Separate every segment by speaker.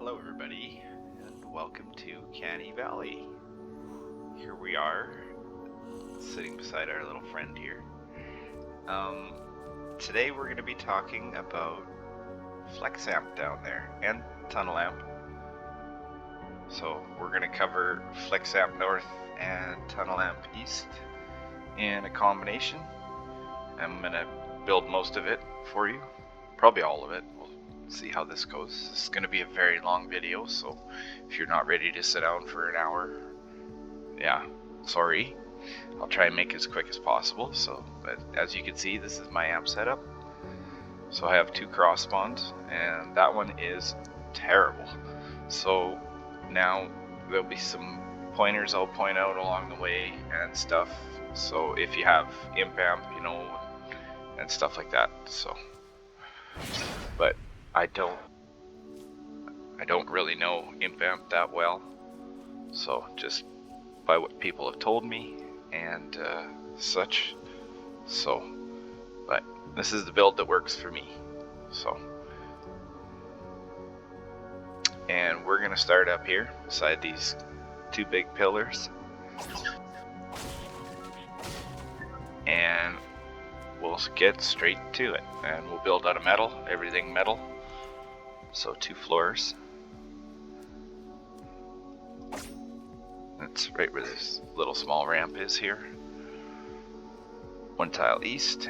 Speaker 1: Hello everybody, and welcome to Canny Valley. Here we are, sitting beside our little friend here. Today we're going to be talking about FlexAmp down there, and TunnelAmp. So we're going to cover FlexAmp North and TunnelAmp East in a combination. I'm going to build most of it for you, probably all of it. See how this goes. This is going to be a very long video, so if you're not ready to sit down for an hour, yeah, sorry. I'll try and make it as quick as possible. But as you can see, this is my amp setup. So I have two cross spawns, and that one is terrible. So now there'll be some pointers I'll point out along the way and stuff. So if you have imp amp, and stuff like that. So, but I don't really know imp amp that well, so just by what people have told me and such. So, but this is the build that works for me. So, and we're gonna start up here beside these two big pillars, and we'll get straight to it. And we'll build out of metal, everything metal. So 2 floors. That's right where this little small ramp is here. 1 tile east.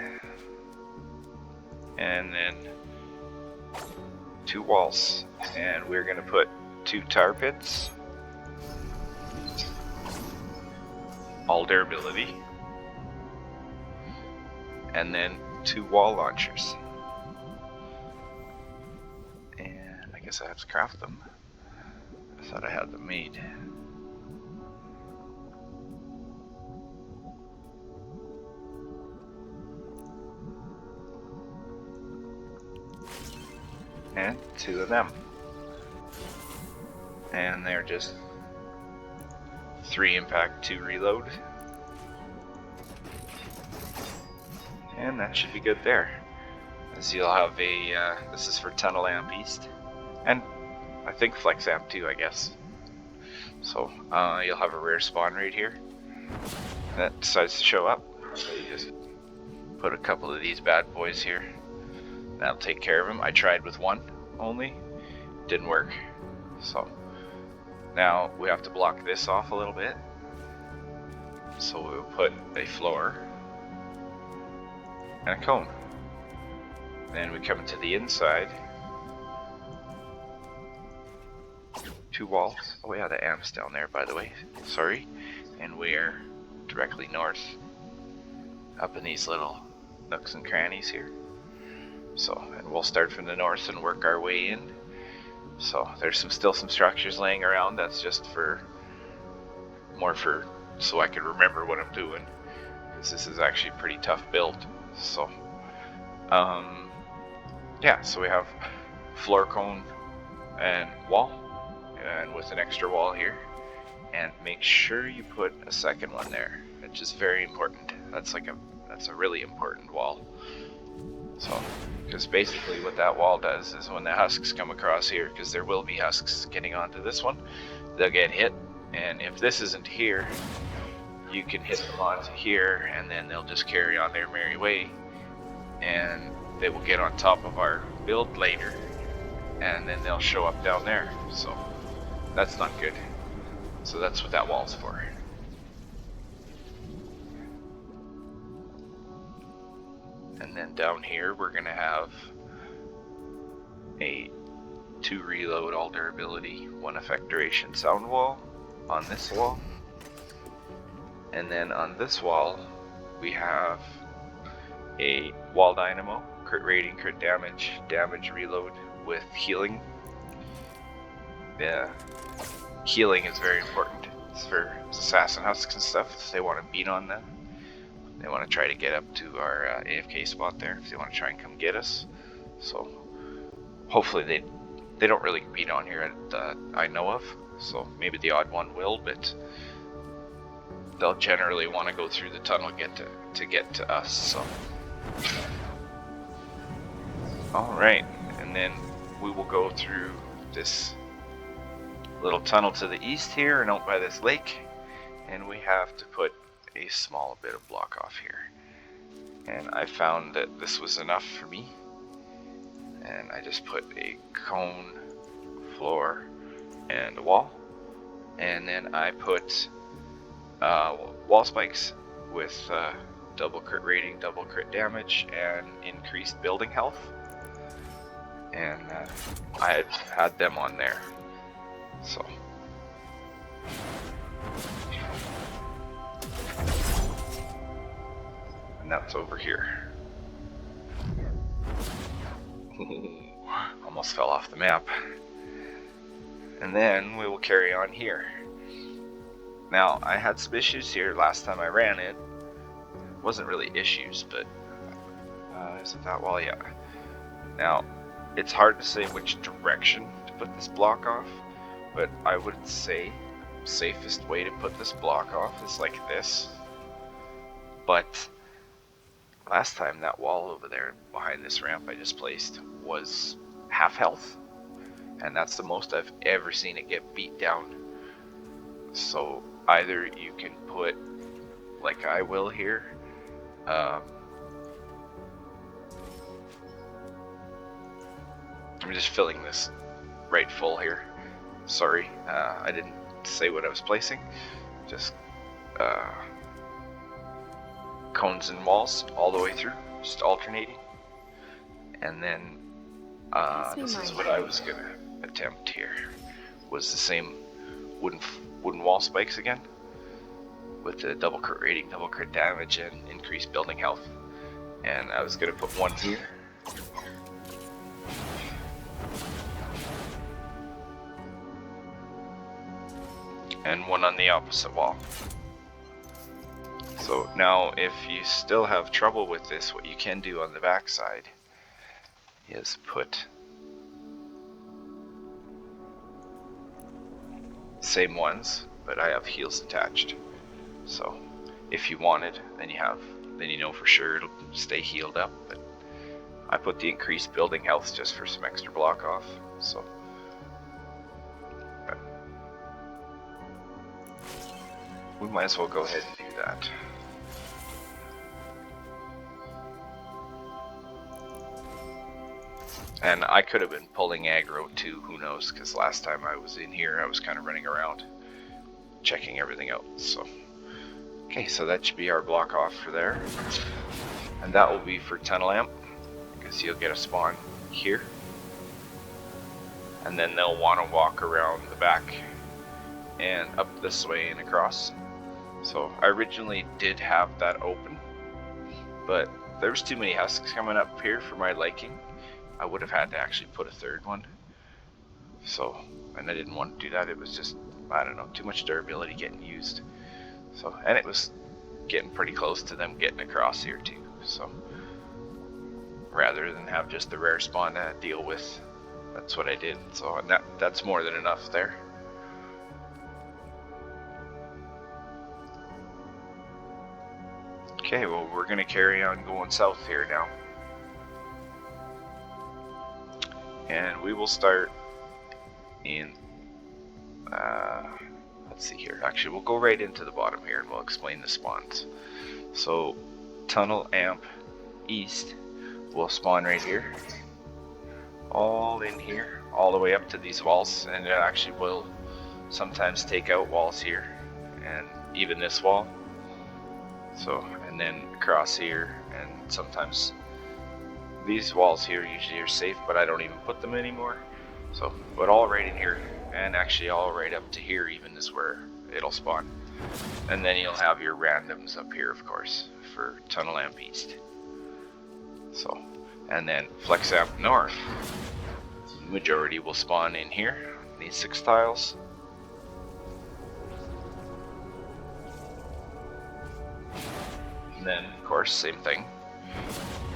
Speaker 1: And then 2 walls. And we're going to put 2 tar pits. All durability. And then 2 wall launchers. I guess I have to craft them. I thought I had them made. And 2 of them. And they're just 3 impact, 2 reload. And that should be good there. As you'll have a, this is for TunnelAmp East. And I think FlexAmp too, I guess. So you'll have a rare spawn right here that decides to show up. So you just put a couple of these bad boys here. That'll take care of them. I tried with 1 only, didn't work. So now we have to block this off a little bit. So we'll put a floor and a cone. Then we come into the inside. 2 walls. Oh yeah, the amp's down there, by the way. Sorry. And we're directly north, up in these little nooks and crannies here. So, and we'll start from the north and work our way in. So there's still some structures laying around. That's just more for so I can remember what I'm doing, because this is actually a pretty tough build. So, yeah. So we have floor, cone, and wall. And with an extra wall here, and make sure you put a second one there, which is very important. That's a really important wall. So, because basically what that wall does is when the husks come across here, because there will be husks getting onto this one, they'll get hit, and if this isn't here, you can hit them onto here, and then they'll just carry on their merry way, and they will get on top of our build later, and then they'll show up down there. So that's not good. So that's what that wall's for. And then down here we're gonna have a 2 reload, all durability, 1 effect duration sound wall on this wall. And then on this wall we have a wall dynamo, crit rating, crit damage, damage reload with healing. Yeah, healing is very important. It's for assassin husks and stuff. If they want to beat on them, they want to try to get up to our AFK spot there. If they want to try and come get us, so hopefully they don't really beat on here that I know of. So maybe the odd one will, but they'll generally want to go through the tunnel to get to us. So, all right, and then we will go through this little tunnel to the east here and out by this lake, and we have to put a small bit of block off here. And I found that this was enough for me, and I just put a cone, floor, and a wall, and then I put wall spikes with double crit rating, double crit damage, and increased building health, and I had them on there. So and that's over here. Almost fell off the map. And then we will carry on here. Now, I had some issues here last time I ran it. It wasn't really issues, but isn't that well? Yeah. Now, it's hard to say which direction to put this block off, but I would say safest way to put this block off is like this. But last time that wall over there behind this ramp I just placed was half health, and that's the most I've ever seen it get beat down. So either you can put, like I will here, I'm just filling this right full here. Sorry, I didn't say what I was placing. Just cones and walls all the way through, just alternating. And then this is what I was gonna attempt here. Was the same wooden wall spikes again, with the double crit rating, double crit damage, and increased building health. And I was gonna put one here. And one on the opposite wall. So now if you still have trouble with this, what you can do on the back side is put same ones, but I have heels attached. So if you wanted, then you know for sure it'll stay healed up. But I put the increased building health just for some extra block off. So we might as well go ahead and do that. And I could have been pulling aggro too, who knows, because last time I was in here I was kind of running around checking everything out. So okay, so that should be our block off for there, and that will be for Tunnel Amp, because you'll get a spawn here, and then they'll want to walk around the back and up this way and across. So I originally did have that open, but there was too many husks coming up here for my liking. I would have had to actually put a third one. So, and I didn't want to do that. It was just, I don't know, too much durability getting used. So, and it was getting pretty close to them getting across here too. So, rather than have just the rare spawn to deal with, that's what I did. So, and that's more than enough there. Okay, well, we're going to carry on going south here now. And we will start in, let's see here. Actually, we'll go right into the bottom here and we'll explain the spawns. So, Tunnel Amp East will spawn right here. All in here, all the way up to these walls. And it actually will sometimes take out walls here. And even this wall. So, and then across here, and sometimes these walls here usually are safe, but I don't even put them anymore. So, but all right in here, and actually all right up to here even is where it'll spawn. And then you'll have your randoms up here, of course, for Tunnel Amp East. So, and then Flex Amp North, majority will spawn in here, these 6 tiles. And then, of course, same thing.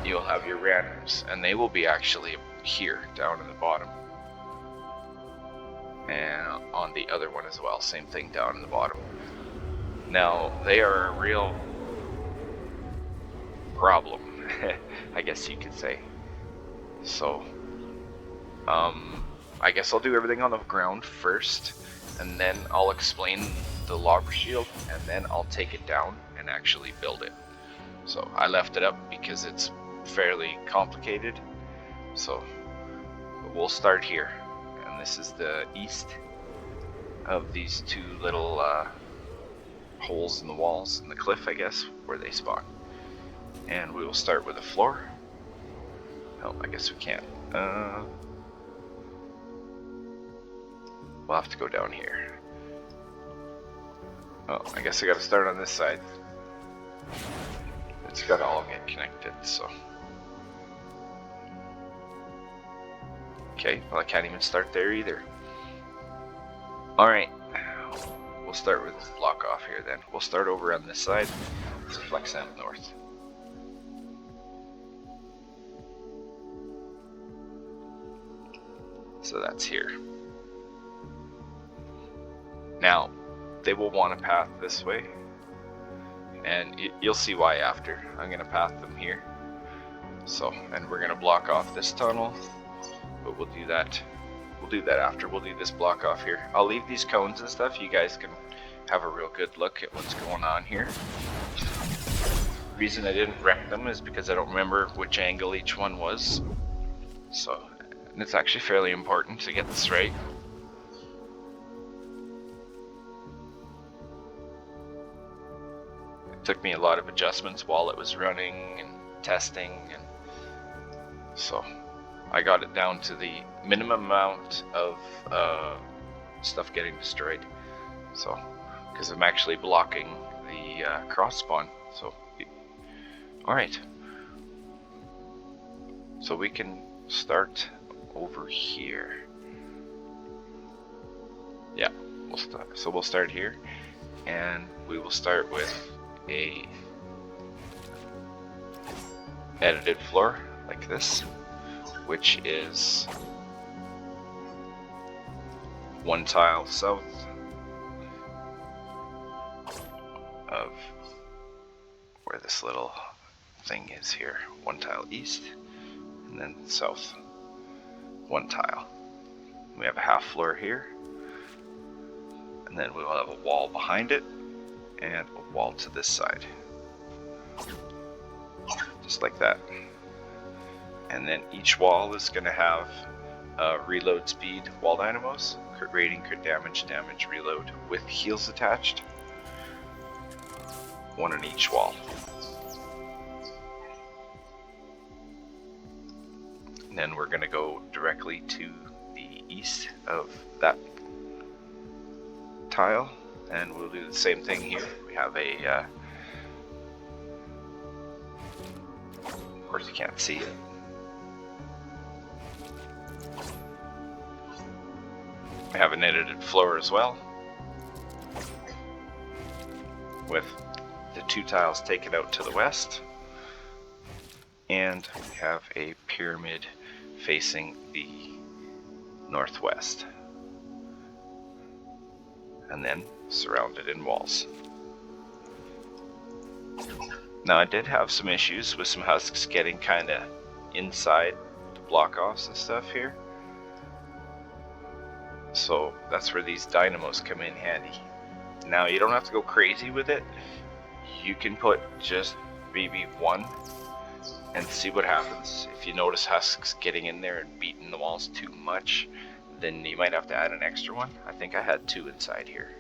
Speaker 1: You'll have your randoms, and they will be actually here, down in the bottom. And on the other one as well, same thing down in the bottom. Now, they are a real problem, I guess you could say. So, I guess I'll do everything on the ground first, and then I'll explain the lobber shield, and then I'll take it down and actually build it. So I left it up because it's fairly complicated. So we'll start here, and this is the east of these two little holes in the walls in the cliff, I guess, where they spawn. And we will start with a floor. Oh, I guess we can't. We'll have to go down here. Oh, I guess I gotta start on this side. It's gotta all get connected, so. Okay, well I can't even start there either. Alright, we'll start with block off here then. We'll start over on this side. It's Flex Amp North. So that's here. Now, they will want a path this way, and you'll see why after. I'm going to path them here. So, and we're going to block off this tunnel, but we'll do that. We'll do that after. We'll do this block off here. I'll leave these cones and stuff. You guys can have a real good look at what's going on here. The reason I didn't wreck them is because I don't remember which angle each one was. So, and it's actually fairly important to get this right. It took me a lot of adjustments while it was running and testing, and so I got it down to the minimum amount of stuff getting destroyed. So, because I'm actually blocking the cross spawn. So, alright. So we can start over here. Yeah, we'll start. So we'll start here, and we will start with a edited floor like this, which is one tile south of where this little thing is here, one tile east, and then south one tile. We have a half floor here, and then we will have a wall behind it and a wall to this side, just like that. And then each wall is going to have reload speed wall dynamos, crit rating, crit damage, damage, reload with heals attached, one on each wall. And then we're going to go directly to the east of that tile, and we'll do the same thing here. We have a of course you can't see it. We have an edited floor as well, with the two tiles taken out to the west, and we have a pyramid facing the northwest, and then surrounded in walls. Now I did have some issues with some husks getting kind of inside the block offs and stuff here, so that's where these dynamos come in handy. Now you don't have to go crazy with it. You can put just maybe one and see what happens. If you notice husks getting in there and beating the walls too much, then you might have to add an extra one. I think I had two inside here.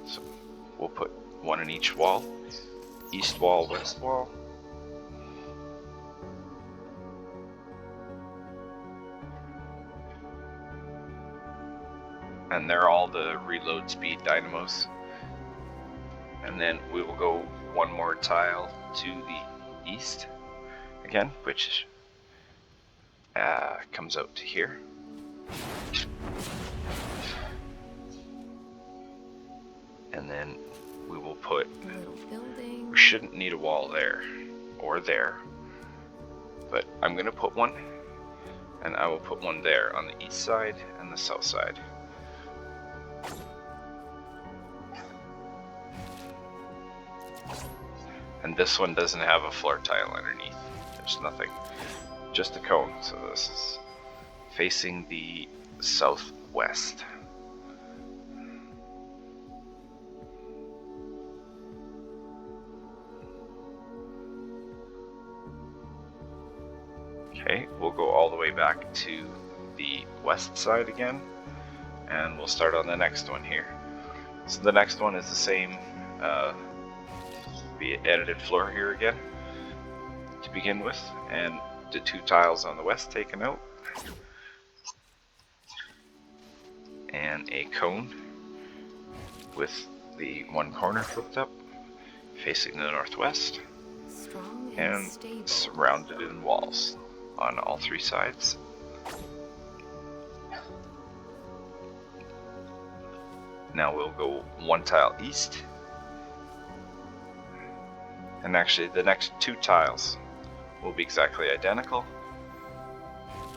Speaker 1: So we'll put one in each wall. East wall, west wall. And they're all the reload speed dynamos. And then we will go one more tile to the east again, which comes out to here. And then we will put, we shouldn't need a wall there or there, but I'm going to put one, and I will put one there on the east side and the south side. And this one doesn't have a floor tile underneath. There's nothing, just a cone. So this is facing the southwest. Okay, we'll go all the way back to the west side again, and we'll start on the next one here. So the next one is the same, the edited floor here again to begin with, and the 2 tiles on the west taken out, and a cone with the 1 corner flipped up facing the northwest, and surrounded in walls on all 3 sides. Now we'll go 1 tile east, and actually the next 2 tiles will be exactly identical.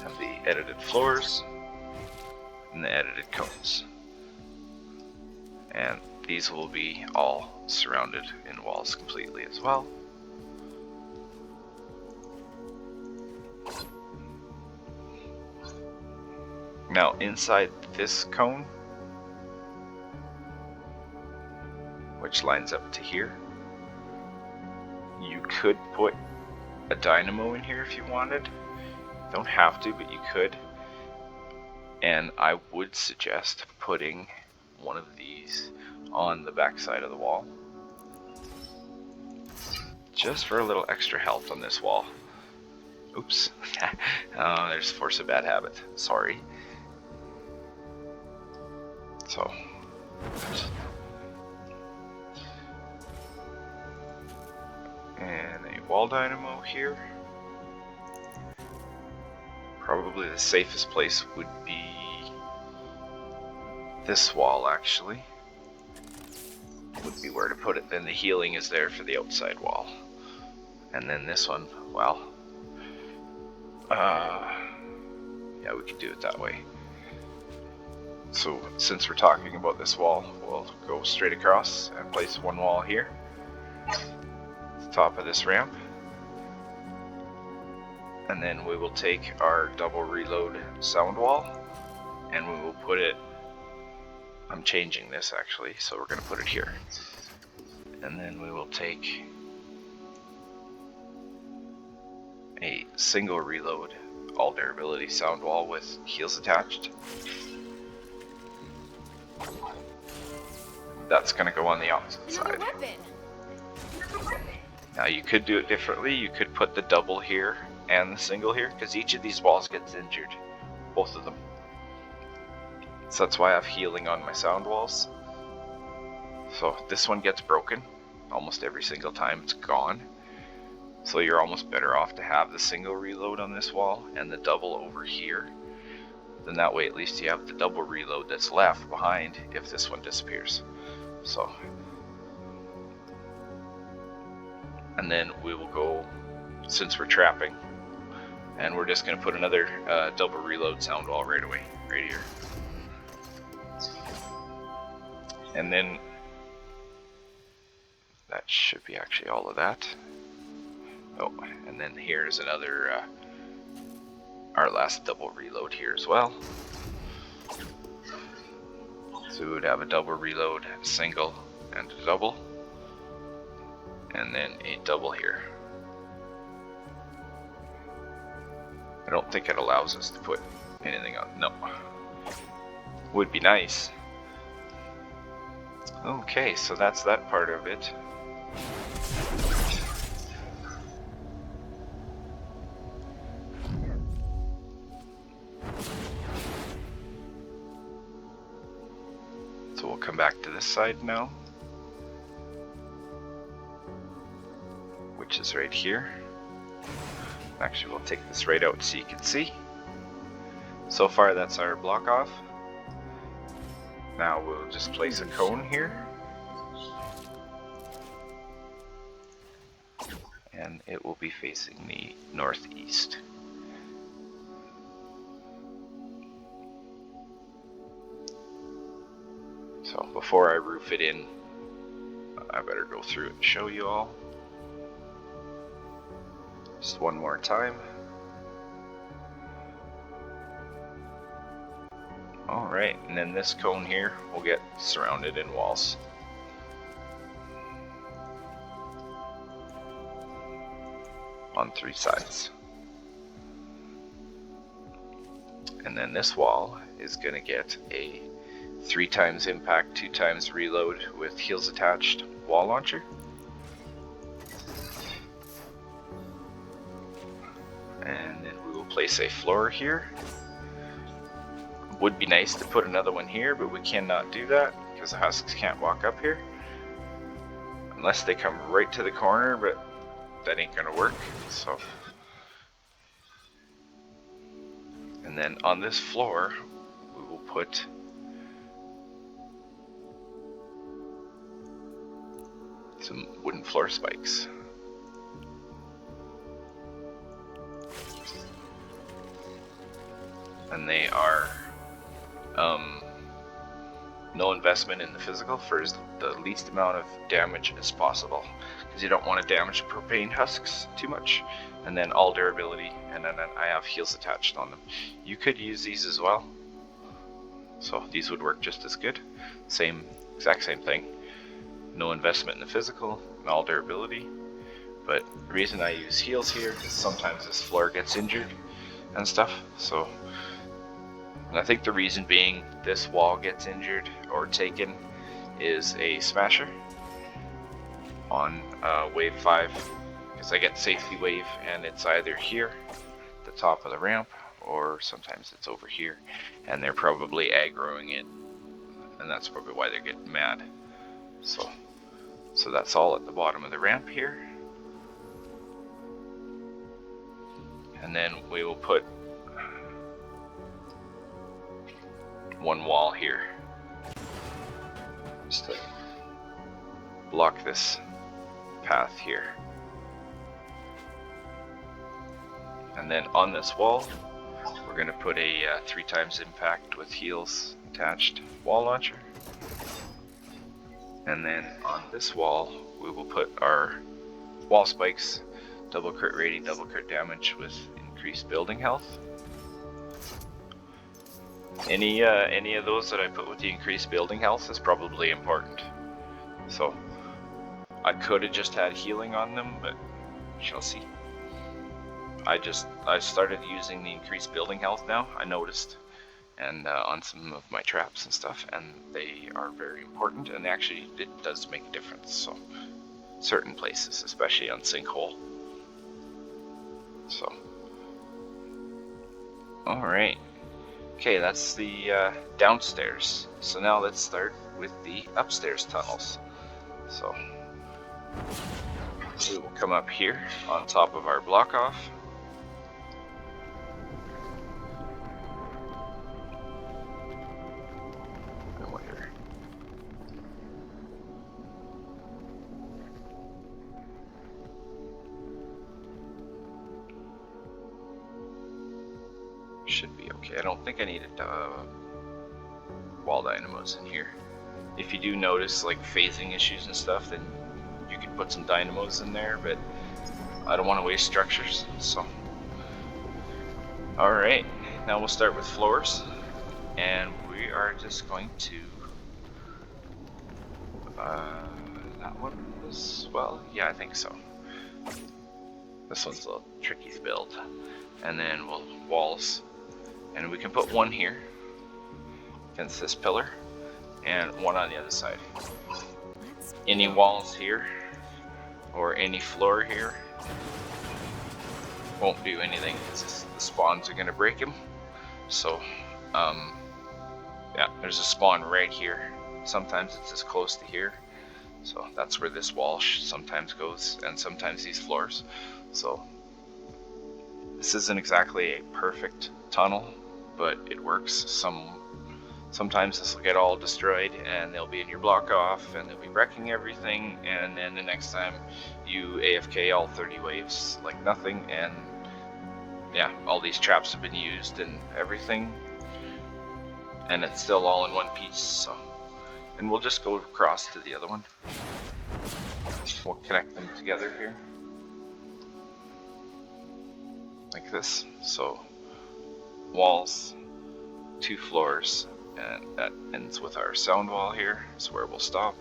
Speaker 1: Have the edited floors and the edited cones, and these will be all surrounded in walls completely as well. Now inside this cone, which lines up to here, you could put a dynamo in here if you wanted. Don't have to, but you could. And I would suggest putting one of these on the back side of the wall, just for a little extra health on this wall. Oops. There's force of bad habit. Sorry. So, and a wall dynamo here. Probably the safest place would be this wall, actually. Would be where to put it. Then the healing is there for the outside wall. And then this one, well, yeah, we could do it that way. So since we're talking about this wall, we'll go straight across and place 1 wall here at the top of this ramp, and then we will take our double reload sound wall and we will put it, I'm changing this actually, so we're going to put it here, and then we will take a single reload all durability sound wall with heals attached. That's going to go on the opposite side. Now you could do it differently. You could put the double here and the single here, because each of these walls gets injured, both of them. So that's why I have healing on my sound walls. So this one gets broken almost every single time it's gone. So you're almost better off to have the single reload on this wall and the double over here. Then that way at least you have the double reload that's left behind if this one disappears. So, and then we will go, since we're trapping, and we're just going to put another double reload sound wall right away, right here. And then that should be actually all of that. Oh, and then here's another, our last double reload here as well. So we would have a double reload, single, and a double, and then a double here. I don't think it allows us to put anything on. No. Would be nice. Okay, so that's that part of it. So we'll come back to this side now, which is right here. Actually, we'll take this right out so you can see. So far, that's our block off. Now we'll just place a cone here. And it will be facing the northeast. So before I roof it in, I better go through it and show you all. Just one more time. Alright, and then this cone here will get surrounded in walls. On 3 sides. And then this wall is going to get a 3 times impact, 2 times reload with heels attached wall launcher. And then we will place a floor here. Would be nice to put another one here, but we cannot do that because the husks can't walk up here. Unless they come right to the corner, but that ain't gonna work. So, and then on this floor we will put some wooden floor spikes. And they are no investment in the physical for the least amount of damage as possible, because you don't want to damage propane husks too much. And then all durability, and then I have heels attached on them. You could use these as well, so these would work just as good. Exact same thing. No investment in the physical and all durability. But the reason I use heels here is sometimes this floor gets injured and stuff. So, and I think the reason being this wall gets injured or taken is a smasher on wave 5, because I get safety wave and it's either here at the top of the ramp or sometimes it's over here, and they're probably aggroing it, and that's probably why they're getting mad. So that's all at the bottom of the ramp here. And then we will put one wall here just to block this path here. And then on this wall we're going to put a 3 times impact with heels attached wall launcher. And then on this wall we will put our wall spikes, double crit rating, double crit damage with increased building health. Any of those that I put with the increased building health is probably important. So I could have just had healing on them, but we shall see. I started using the increased building health now, I noticed, and on some of my traps and stuff, and they are very important, and actually it does make a difference. So certain places, especially on sinkhole. So alright. Okay, that's the downstairs. So now let's start with the upstairs tunnels. So we will come up here on top of our block off. Should be okay. I don't think I needed wall dynamos in here. If you do notice like phasing issues and stuff, then you could put some dynamos in there, but I don't want to waste structures. So alright, now we'll start with floors, and we are just going to that one as well. Yeah, I think so. This one's a little tricky to build. And then we'll walls. And we can put one here against this pillar and one on the other side. Any walls here or any floor here won't do anything because the spawns are going to break them. So yeah, there's a spawn right here. Sometimes it's as close to here. So that's where this wall sometimes goes, and sometimes these floors. So this isn't exactly a perfect tunnel, but it works. Sometimes this will get all destroyed and they'll be in your block off and they'll be wrecking everything, and then the next time you AFK all 30 waves like nothing, and yeah, all these traps have been used and everything, and it's still all in one piece. So, and we'll just go across to the other one. We'll connect them together here like this. So walls, 2 floors, And that ends with our sound wall here, so where we'll stop.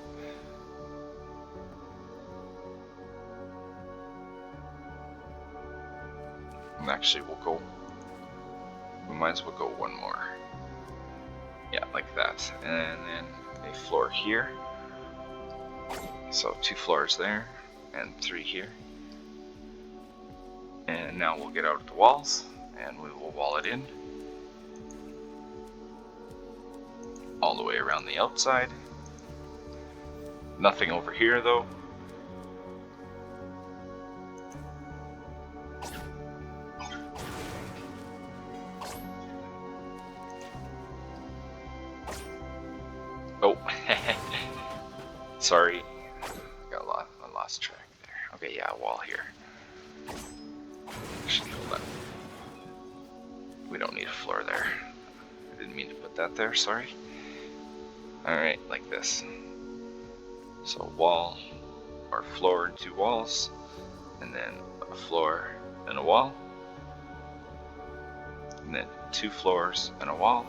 Speaker 1: And actually we might as well go one more. Yeah, like that. And then a floor here. So 2 floors there, and 3 here. And now we'll get out the walls, and we will wall it in. All the way around the outside. Nothing over here though. Oh, sorry. I lost track there. Okay, yeah, wall here. Actually, hold on. We don't need a floor there. I didn't mean to put that there, sorry. Alright, like this. So wall, or floor and 2 walls, and then a floor and a wall, and then 2 floors and a wall,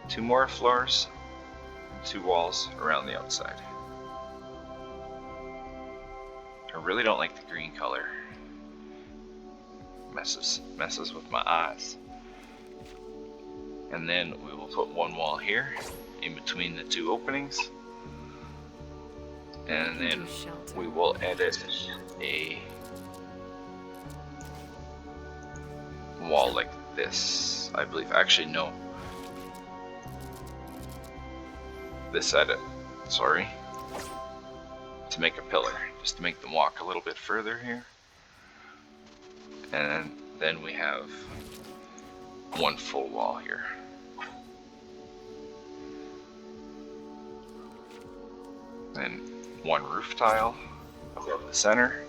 Speaker 1: 2 more floors, and 2 walls around the outside. I really don't like the green color. Messes with my eyes. And then we will put 1 wall here in between the 2 openings. And then we will edit a wall like this, I believe. Actually, no. This edit, sorry. To make a pillar, just to make them walk a little bit further here. And then we have 1 full wall here. Then 1 roof tile above the center.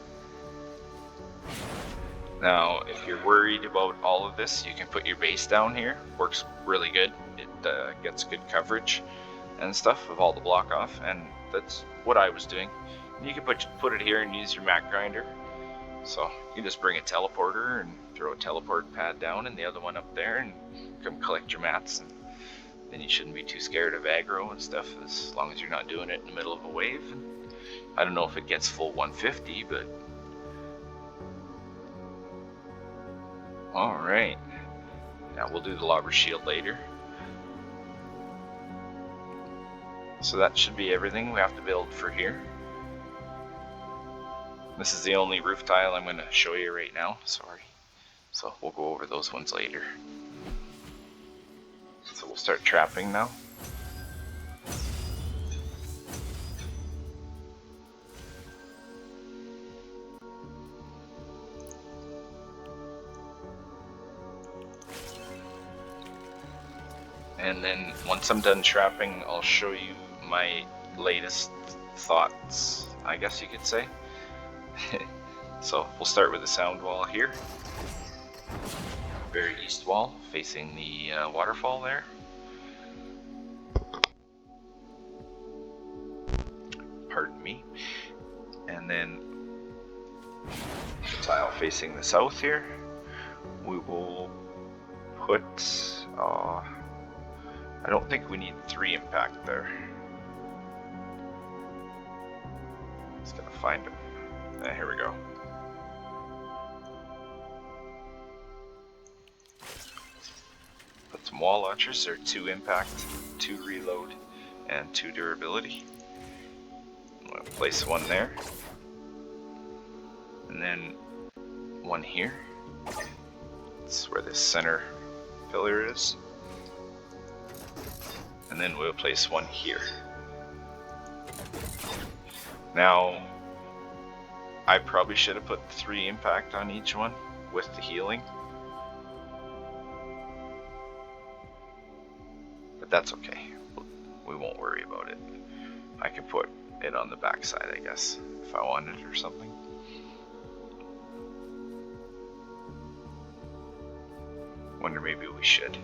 Speaker 1: Now, if you're worried about all of this, you can put your base down here. Works really good. It gets good coverage and stuff of all the block off, and that's what I was doing. You can put it here and use your mat grinder. So you can just bring a teleporter and throw a teleport pad down and the other one up there and come collect your mats, and then you shouldn't be too scared of aggro and stuff as long as you're not doing it in the middle of a wave. And I don't know if it gets full 150, but alright. Now we'll do the lobber shield later. So that should be everything we have to build for here. This is the only roof tile I'm going to show you right now, sorry. So we'll go over those ones later. So we'll start trapping now. And then once I'm done trapping, I'll show you my latest thoughts, I guess you could say. So we'll start with the sound wall here. Very east wall, facing the waterfall there. Pardon me. And then the tile facing the south here. We will put, I don't think we need 3 impact there. Just gonna find them. Here we go. Put some wall launchers. They're 2 impact, 2 reload, and 2 durability. I'm gonna place 1 there, and then 1 here. That's where this center pillar is. And then we'll place 1 here. Now, I probably should have put 3 impact on each one with the healing. But that's okay. We won't worry about it. I can put it on the back side, I guess, if I wanted or something. Wonder maybe we should.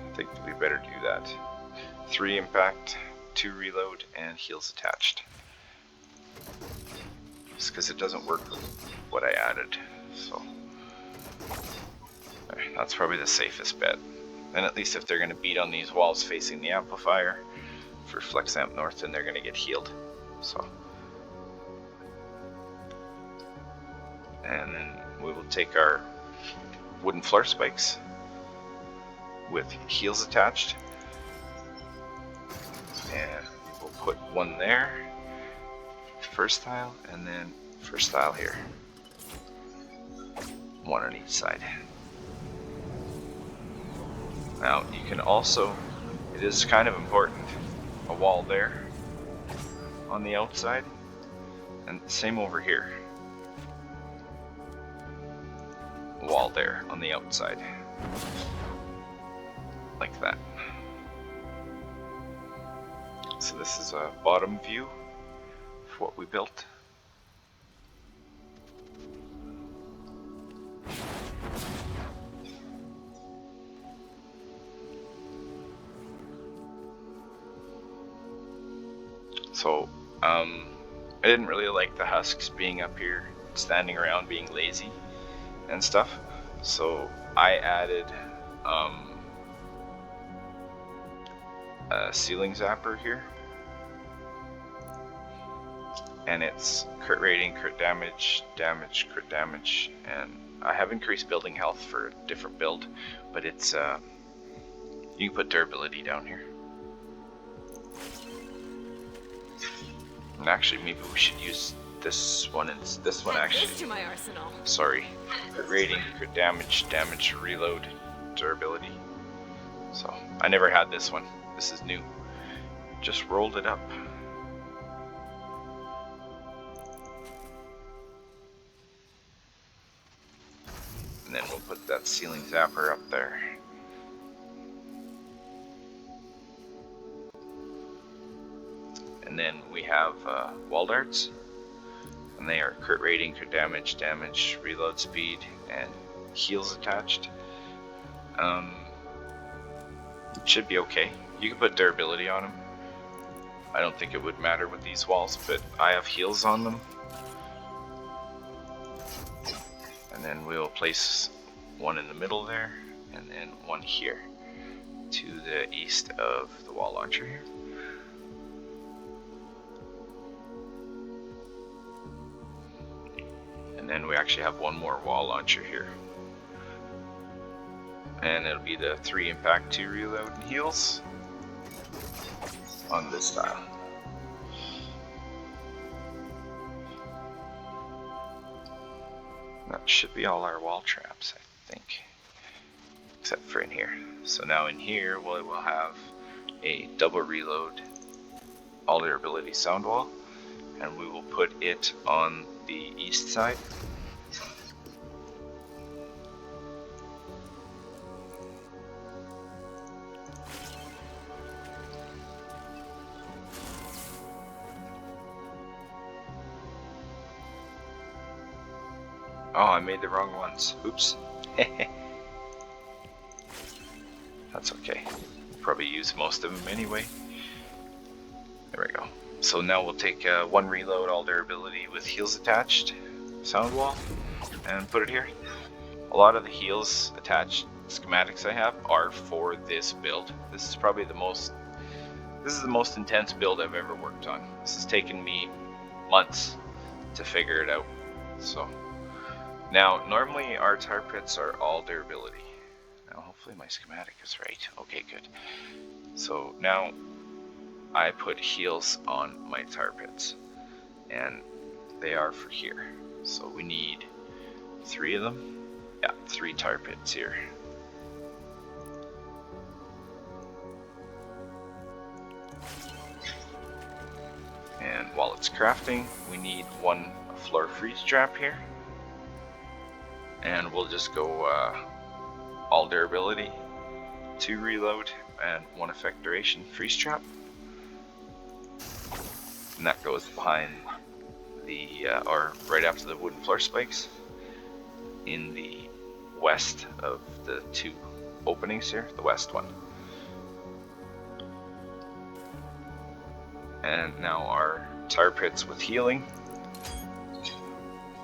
Speaker 1: I think we better do that. 3 impact, 2 reload, and heals attached. Just because it doesn't work with what I added. So that's probably the safest bet. And at least if they're going to beat on these walls facing the amplifier for Flex Amp North, then they're going to get healed. So, and then we will take our wooden floor spikes with heels attached, and we'll put one there, first tile, and then first tile here, one on each side. Now you can also, it is kind of important, a wall there on the outside, and same over here, a wall there on the outside, like that. So this is a bottom view of what we built. So I didn't really like the husks being up here, standing around being lazy and stuff. So I added a ceiling zapper here, and it's crit rating, crit damage, crit damage, and I have increased building health for a different build, but it's you can put durability down here. And actually, maybe we should use this one. And this one actually.
Speaker 2: To my arsenal.
Speaker 1: Sorry, crit rating, crit damage, reload, durability. So I never had this one. This is new. Just rolled it up. And then we'll put that ceiling zapper up there. And then we have wall darts, and they are crit rating, crit damage, reload speed, and heals attached. It should be okay. You can put durability on them. I don't think it would matter with these walls, but I have heals on them. And then we'll place one in the middle there, and then one here to the east of the wall launcher here. And then we actually have one more wall launcher here. And it'll be the 3 impact, 2 reload, and heals on this tile. That should be all our wall traps, I think, except for in here. So now in here, we'll have a double reload, all durability sound wall, and we will put it on the east side. Oh, I made the wrong ones. Oops. That's okay. We'll probably use most of them anyway. There we go. So now we'll take one reload, all durability with heals attached, sound wall, and put it here. A lot of the heals attached schematics I have are for this build. This is probably the most intense build I've ever worked on. This has taken me months to figure it out. So now normally our tar pits are all durability. Now hopefully my schematic is right. Okay, good. So now I put heals on my tar pits, and they are for here. So we need 3 of them. Yeah, 3 tar pits here. And while it's crafting, we need 1 floor freeze trap here. And we'll just go all durability, 2 reload, and 1 effect duration freeze trap. And that goes behind the, or right after the wooden floor spikes, in the west of the 2 openings here, the west one. And now our tar pits with healing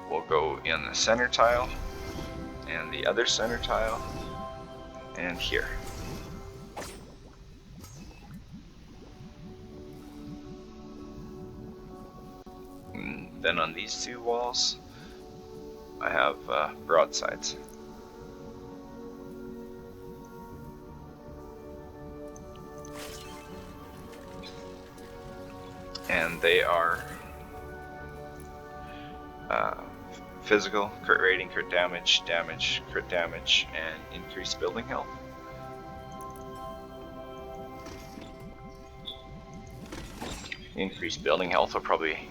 Speaker 1: will go in the center tile, and the other center tile, and here. And then on these two walls, I have broadsides. And they are physical, crit rating, crit damage, damage, crit damage, and increased building health. Increased building health will probably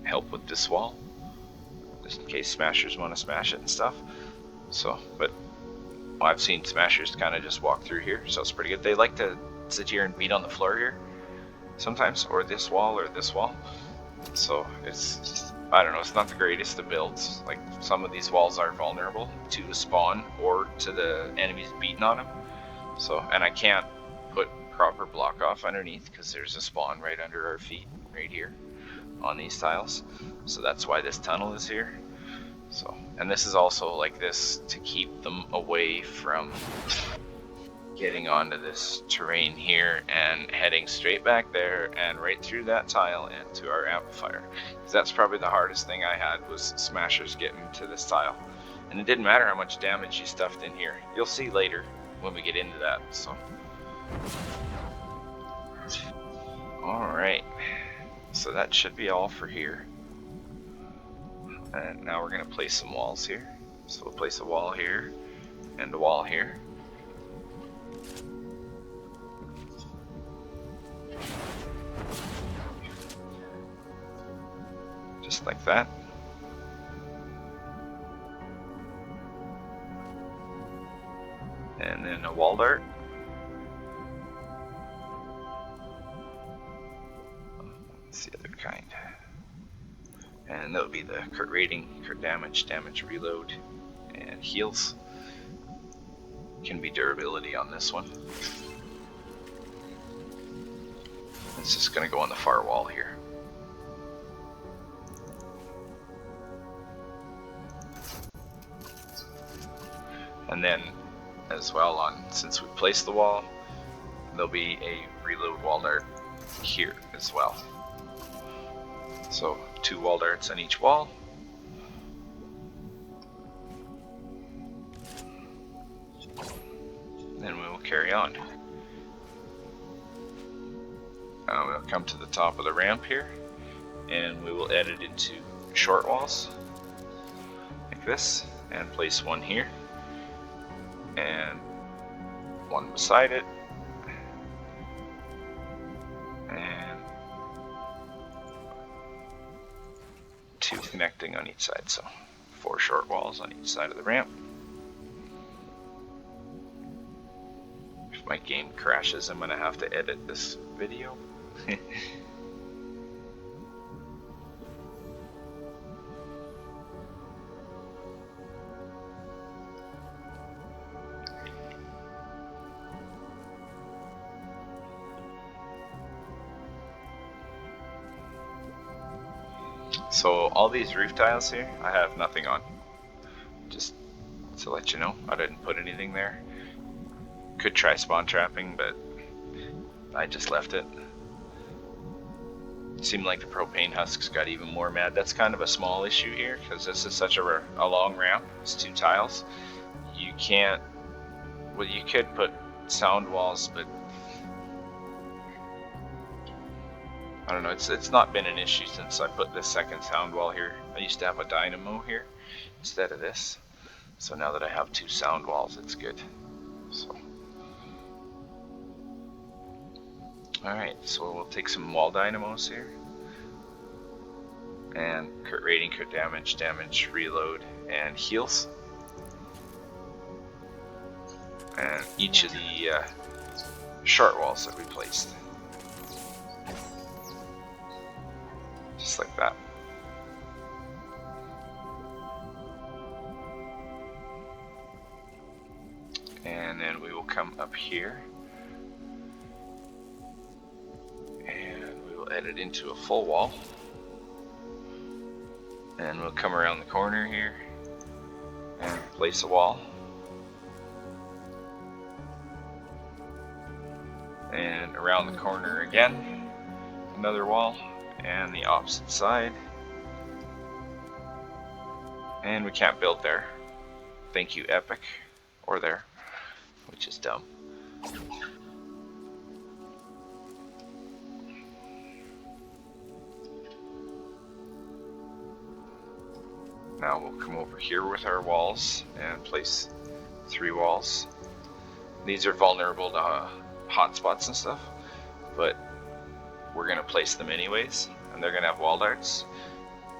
Speaker 1: help with this wall, just in case smashers want to smash it and stuff. So, but I've seen smashers kind of just walk through here, so it's pretty good. They like to sit here and beat on the floor here sometimes, or this wall or this wall. So it's, I don't know, it's not the greatest of builds. Like, some of these walls are vulnerable to a spawn or to the enemies beating on them. So, and I can't put proper block off underneath because there's a spawn right under our feet right here on these tiles. So that's why this tunnel is here. So, and this is also like this to keep them away from getting onto this terrain here and heading straight back there and right through that tile and to our amplifier. Because that's probably the hardest thing I had, was smashers getting to this tile. And it didn't matter how much damage you stuffed in here. You'll see later when we get into that. So, alright, so that should be all for here. And now we're going to place some walls here. So we'll place a wall here and a wall here. Just like that. And then a wall dart. That's the other kind. And that'll be the crit rating, crit damage, damage reload, and heals. Can be durability on this one. It's just going to go on the far wall here. And then as well, on since we placed the wall, there'll be a reload wall dart here as well. So 2 wall darts on each wall. Then we will carry on. We'll come to the top of the ramp here, and we will edit into short walls like this, and place one here and one beside it, and 2 connecting on each side, so 4 short walls on each side of the ramp. If my game crashes, I'm gonna have to edit this video. So all these roof tiles here, I have nothing on. Just to let you know, I didn't put anything there. Could try spawn trapping, but I just left it. It seemed like the propane husks got even more mad. That's kind of a small issue here, because this is such a long ramp. It's 2 tiles. You can't, well, you could put sound walls, but I don't know, it's not been an issue since I put this second sound wall here. I used to have a dynamo here instead of this. So now that I have 2 sound walls, it's good. So, alright, so we'll take some wall dynamos here. And crit rating, crit damage, damage, reload, and heals. And each of the short walls that we placed. Just like that. And then we will come up here, and we it into a full wall. And we'll come around the corner here and place a wall. And around the corner again, another wall, and the opposite side. And we can't build there. Thank you, Epic. Or there, which is dumb. Now we'll come over here with our walls and place 3 walls. These are vulnerable to hotspots and stuff, but we're going to place them anyways, and they're going to have wall darts,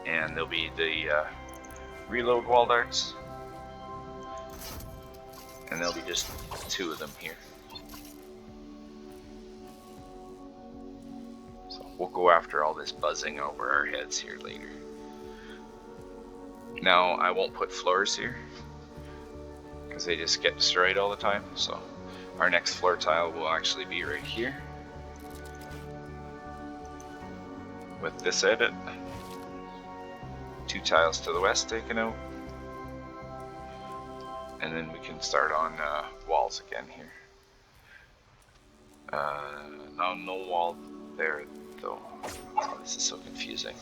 Speaker 1: and they'll be the reload wall darts, and there'll be just 2 of them here. So we'll go after all this buzzing over our heads here later. Now I won't put floors here because they just get destroyed all the time, so our next floor tile will actually be right here with this edit. 2 tiles to the west taken out, and then we can start on walls again here. Now no wall there though. Oh, this is so confusing.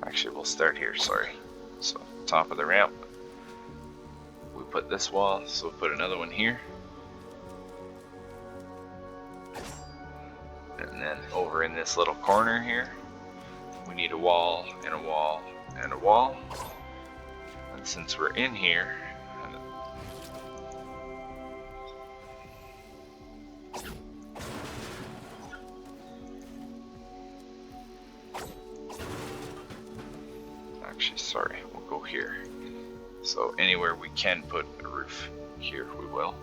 Speaker 1: Actually, we'll start here, sorry. So, top of the ramp, we put this wall, so we'll put another one here. And then over in this little corner here, we need a wall, and a wall, and a wall. And since we're in here, actually, sorry, we'll go here. So anywhere we can put a roof here, we will.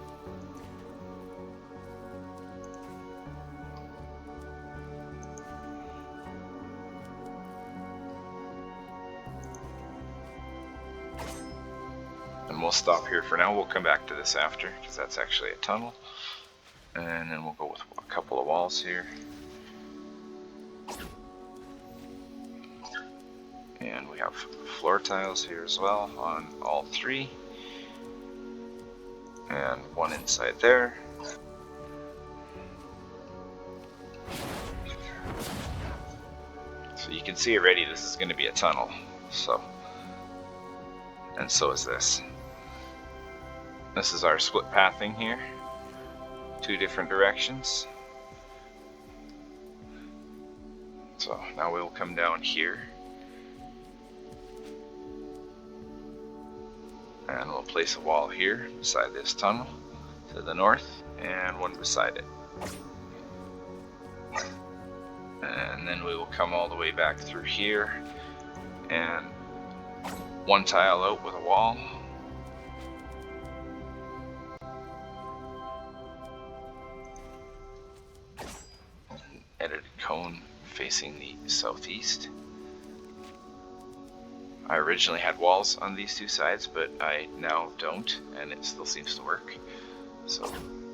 Speaker 1: And we'll stop here for now. We'll come back to this after, because that's actually a tunnel. And then we'll go with a couple of walls here. And we have floor tiles here as well on all 3. And 1 inside there. So you can see already this is going to be a tunnel. So, and so is this. This is our split pathing here. 2 different directions. So now we'll come down here. And we'll place a wall here beside this tunnel to the north, and 1 beside it. And then we will come all the way back through here, and 1 tile out with a wall. Edited cone facing the southeast. I originally had walls on these 2 sides, but I now don't, and it still seems to work. So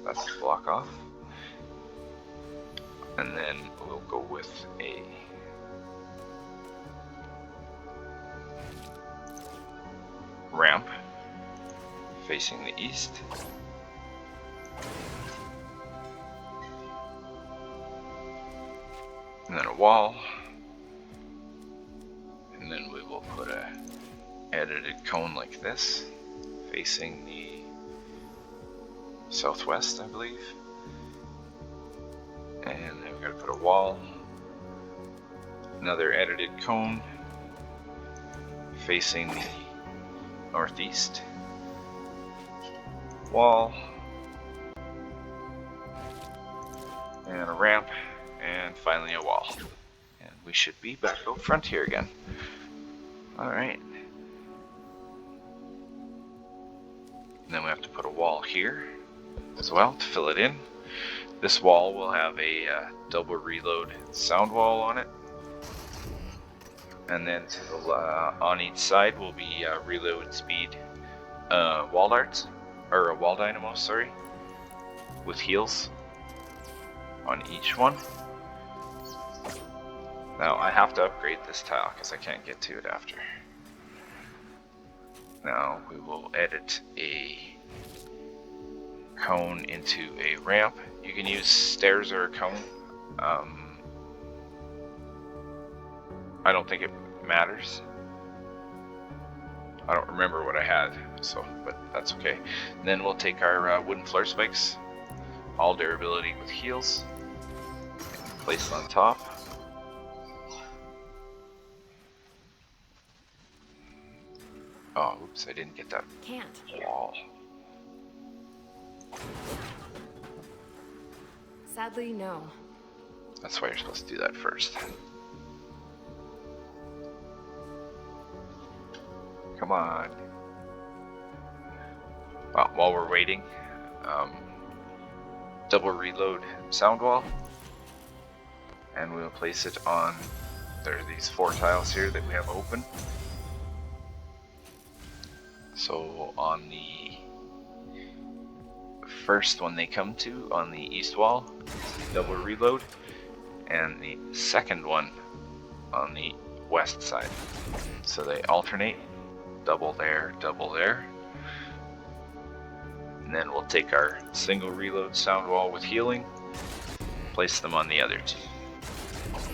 Speaker 1: that's the block off. And then we'll go with a ramp facing the east. And then a wall. And then we will put a edited cone like this, facing the southwest, I believe. And then we've got to put a wall, another edited cone, facing the northeast, wall, and a ramp, and finally a wall. And we should be back out front here again. Alright. And then we have to put a wall here as well to fill it in. This wall will have a double reload sound wall on it. And then to the, on each side will be reload speed wall darts, or wall dynamos, sorry, with heals. on each one. Now I have to upgrade this tile because I can't get to it after. Now we will edit a cone into a ramp. You can use stairs or a cone. I don't think it matters. I don't remember what I had, so but that's okay. And then we'll take our wooden floor spikes, all durability with heals, place on top. Oh, oops, I didn't get that wall.
Speaker 2: Sadly, no.
Speaker 1: That's why you're supposed to do that first. Come on. Well, while we're waiting, double reload sound wall, and we'll place it on. There are these 4 tiles here that we have open. So on the first one they come to on the east wall, double reload, and the second one on the west side. So they alternate, double there, double there. And then we'll take our single reload sound wall with healing, place them on the other 2.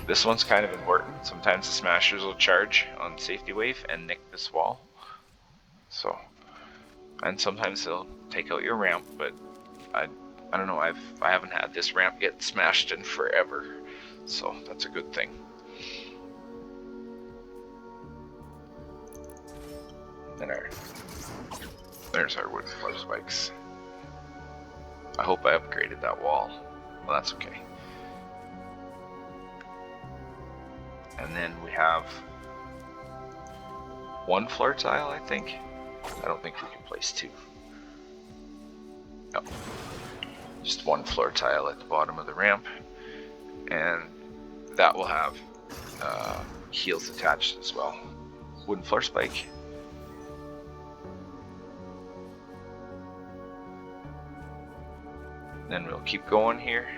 Speaker 1: This one's kind of important. Sometimes the smashers will charge on safety wave and nick this wall. So, and sometimes they'll take out your ramp, but I don't know, I haven't had this ramp get smashed in forever, so that's a good thing. Then there's our wood floor spikes. I hope I upgraded that wall. Well, that's okay. And then we have 1 floor tile, I think. I don't think we can place 2. No. Just 1 floor tile at the bottom of the ramp. And that will have heels attached as well. Wooden floor spike. Then we'll keep going here.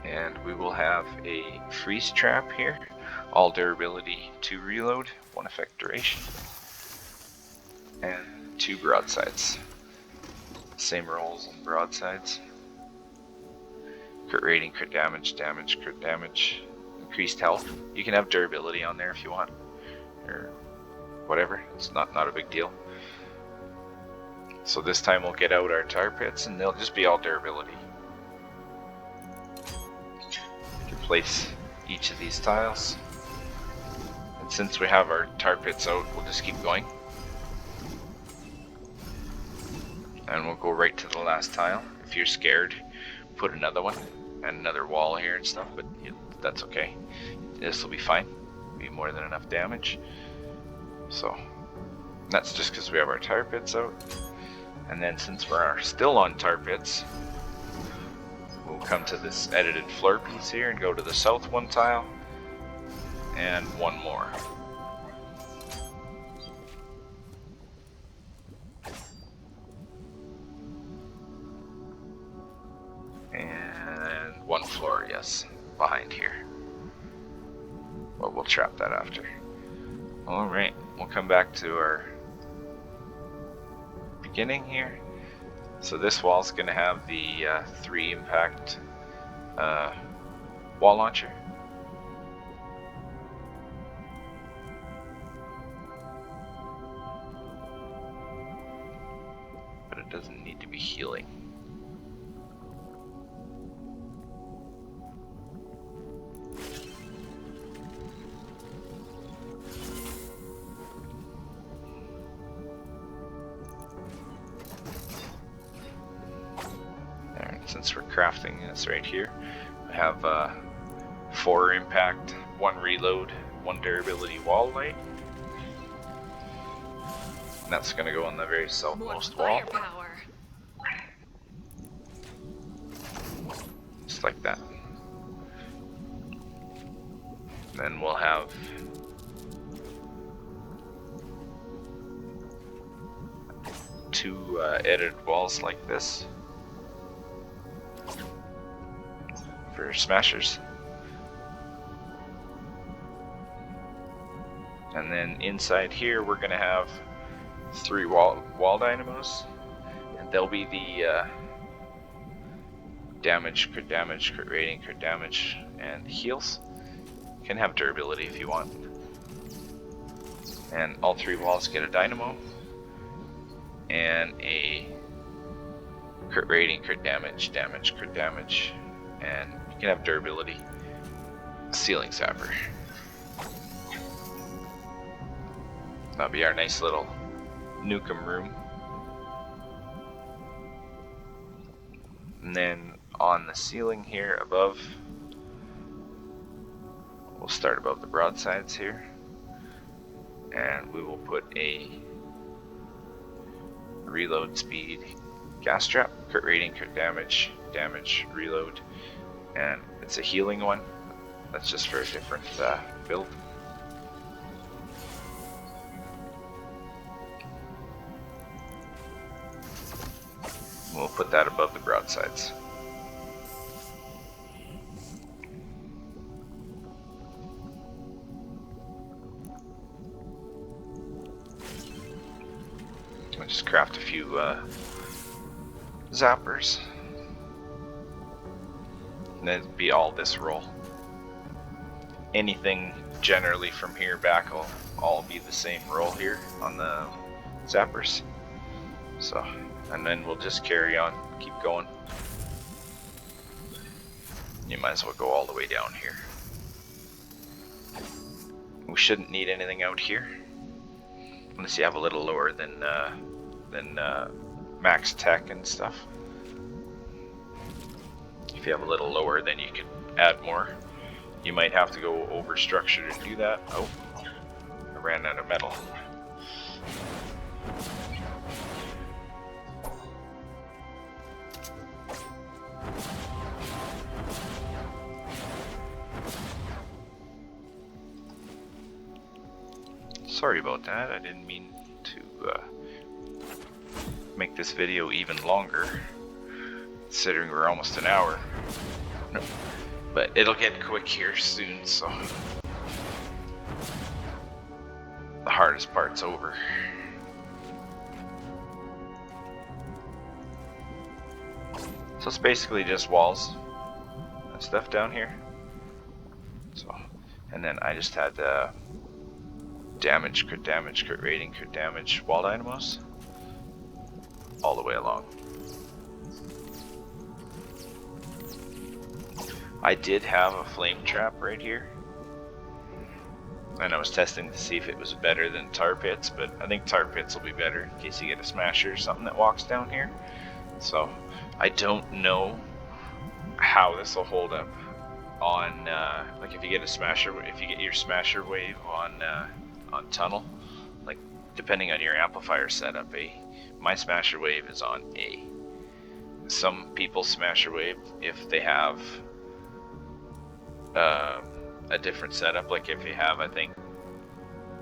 Speaker 1: And we will have a freeze trap here. All durability 2 reload, 1 effect duration. And 2 broadsides. Same rolls on broadsides. Crit rating, crit damage, damage, crit damage. Increased health. You can have durability on there if you want. Or whatever. It's not a big deal. So this time we'll get out our tar pits and they'll just be all durability. You can place each of these tiles. And since we have our tar pits out, we'll just keep going. And we'll go right to the last tile. If you're scared, put another one and another wall here and stuff, but that's okay. This will be fine. Be more than enough damage. So that's just because we have our tar pits out. And then since we're still on tar pits, we'll come to this edited floor piece here and go to the south 1 tile and 1 more. And 1 floor, yes, behind here. Well, we'll trap that after. Alright, we'll come back to our beginning here. So this wall's going to have the 3 impact wall launcher. But it doesn't need to be healing. Since we're crafting this right here, we have 4 impact, 1 reload, 1 durability wall light. And that's going to go on the very southmost wall. Just like that. Then we'll have two edited walls like this for smashers. And then inside here we're going to have 3 wall dynamos, and they'll be the damage, crit rating, crit damage, and heals. You can have durability if you want. And all 3 walls get a dynamo and a crit rating, crit damage, crit damage, and you can have durability. Ceiling Sapper. That'll be our nice little Nukem room. And then on the ceiling here above, we'll start above the broadsides here, and we will put a reload speed gas trap, crit rating, crit damage, reload, and it's a healing one. That's just for a different build. We'll put that above the broadsides. I'll just craft a few zappers. And then it'll be all this roll. Anything generally from here back will all be the same roll here on the zappers. So, and then we'll just carry on, keep going. You might as well go all the way down here. We shouldn't need anything out here, unless you have a little lower than max tech and stuff. If you have a little lower, then you can add more. You might have to go over structure to do that. Oh, I ran out of metal. Sorry about that, I didn't mean to make this video even longer, considering we're almost an hour. No. But it'll get quick here soon, so the hardest part's over. So it's basically just walls and stuff down here. So, and then I just had damage, crit rating, crit damage, wall dynamos all the way along. I did have a flame trap right here, and I was testing to see if it was better than tar pits, but I think tar pits will be better in case you get a smasher or something that walks down here. So I don't know how this will hold up on like if you get a smasher, if you get your smasher wave on tunnel, like depending on your amplifier setup. My smasher wave is on A. Some people's smasher wave, if they have a different setup, like if you have, I think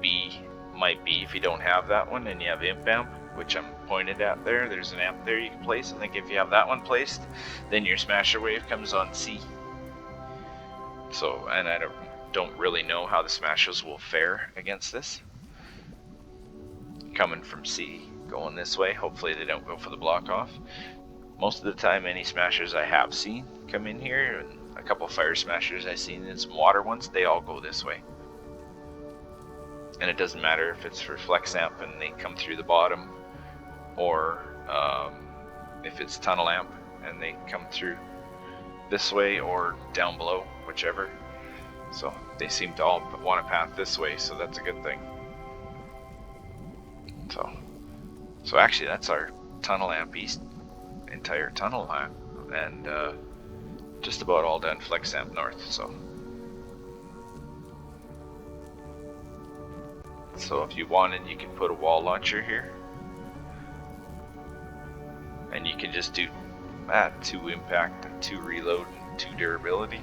Speaker 1: B might be if you don't have that one and you have imp amp, which I'm pointed at there. There's an amp there you can place. I think if you have that one placed, then your smasher wave comes on C. So, and I don't really know how the smashers will fare against this. Coming from C, going this way, hopefully they don't go for the block off. Most of the time, any smashers I have seen come in here, and a couple fire smashers I've seen and some water ones, they all go this way. And it doesn't matter if it's for flex amp and they come through the bottom, or if it's tunnel amp and they come through this way or down below, whichever. So they seem to all want to path this way, so that's a good thing. So actually that's our tunnel amp east, entire tunnel amp, and just about all done flex amp north. So if you wanted, you could put a wall launcher here, and you can just do that, 2 impact, 2 reload, 2 durability.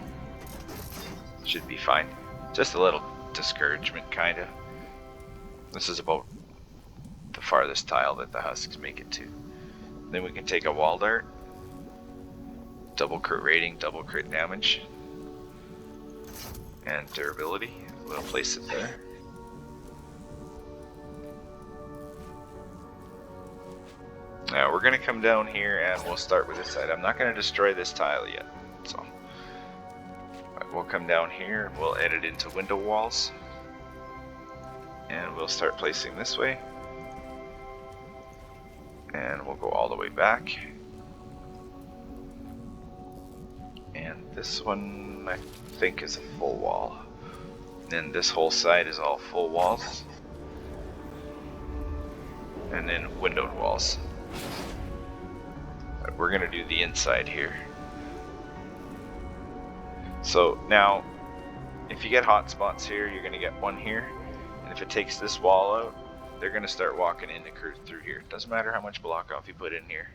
Speaker 1: Should be fine. Just a little discouragement, kinda. This is about the farthest tile that the husks make it to. Then we can take a wall dart, double crit rating, double crit damage, and durability. We'll place it there. Now we're going to come down here and we'll start with this side. I'm not going to destroy this tile yet, so we'll come down here and we'll edit into window walls, and we'll start placing this way, and we'll go all the way back. And this one I think is a full wall. Then this whole side is all full walls, and then windowed walls. But we're gonna do the inside here. So now, if you get hot spots here, you're gonna get one here, and if it takes this wall out, they're gonna start walking in through here. Doesn't matter how much block off you put in here.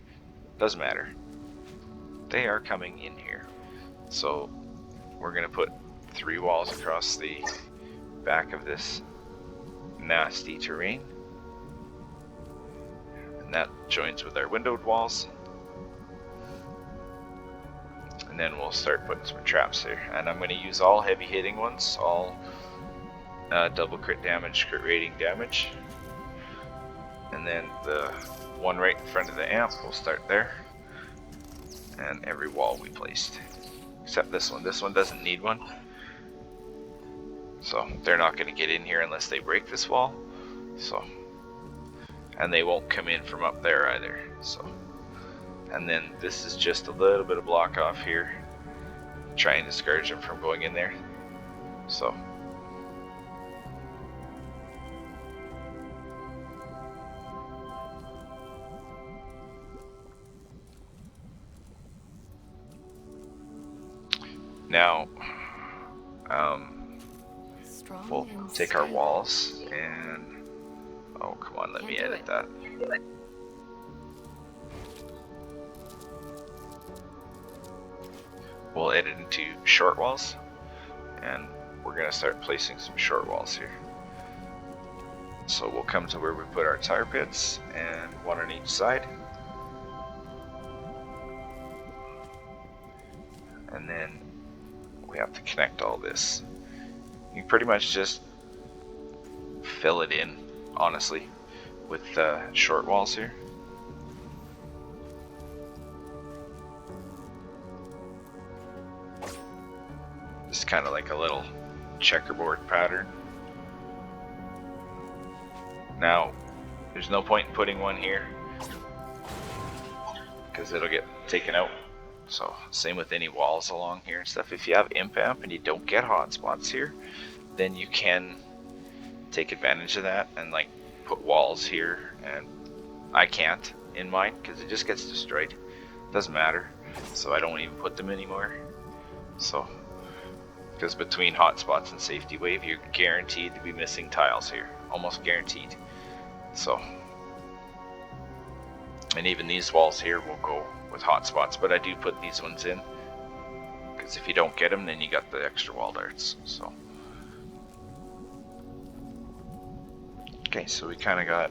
Speaker 1: Doesn't matter. They are coming in here. So we're gonna put 3 walls across the back of this nasty terrain, and that joins with our windowed walls. And then we'll start putting some traps here, and I'm going to use all heavy hitting ones, all double crit damage, crit rating damage, and then the one right in front of the amp, we'll start there, and every wall we placed except this one. This one doesn't need one, so they're not going to get in here unless they break this wall. So, and they won't come in from up there either. So, and then this is just a little bit of block off here, try and discourage them from going in there. So now we'll take our walls and, oh come on, let me edit that. We'll edit into short walls, and we're going to start placing some short walls here. So we'll come to where we put our tar pits, and one on each side. And then we have to connect all this. You pretty much just fill it in, honestly, with short walls here. Just kind of like a little checkerboard pattern. Now, there's no point in putting one here because it'll get taken out. So same with any walls along here and stuff. If you have imp amp and you don't get hotspots here, then you can take advantage of that and like put walls here, and I can't in mine because it just gets destroyed. Doesn't matter, so I don't even put them anymore. So because between hotspots and safety wave, you're guaranteed to be missing tiles here, almost guaranteed. So, and even these walls here will go with hotspots, but I do put these ones in because if you don't get them, then you got the extra wall darts. So okay, so we kind of got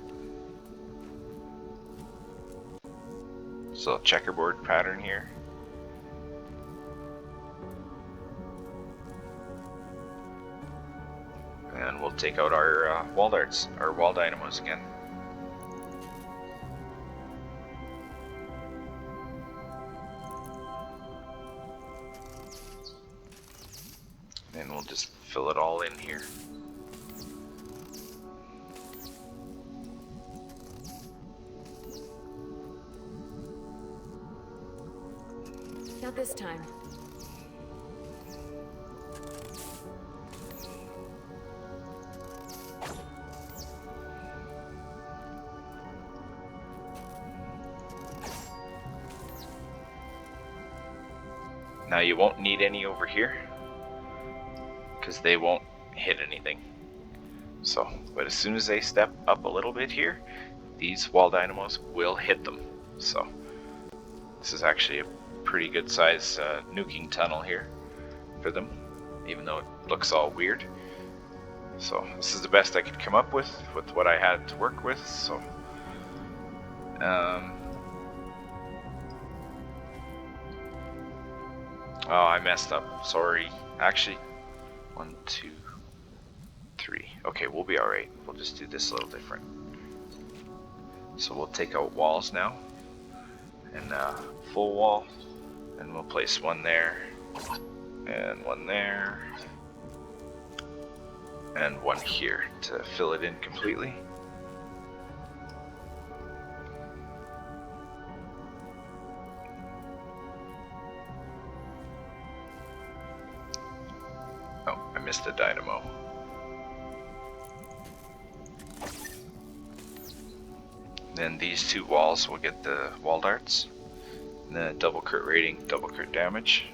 Speaker 1: checkerboard pattern here. And we'll take out our wall darts, our wall dynamos again. And we'll just fill it all in here.
Speaker 2: Not this time.
Speaker 1: Now you won't need any over here because they won't hit anything. So, but as soon as they step up a little bit here, these wall dynamos will hit them. So this is actually a pretty good size nuking tunnel here for them, even though it looks all weird. So this is the best I could come up with what I had to work with. So Oh, I messed up. Sorry. Actually, 1, 2, 3. Okay, we'll be alright. We'll just do this a little different. So we'll take out walls now. And full wall. And we'll place one there. And one there. And one here to fill it in completely. Oh, I missed a dynamo. Then these two walls will get the wall darts. And then double crit rating, double crit damage.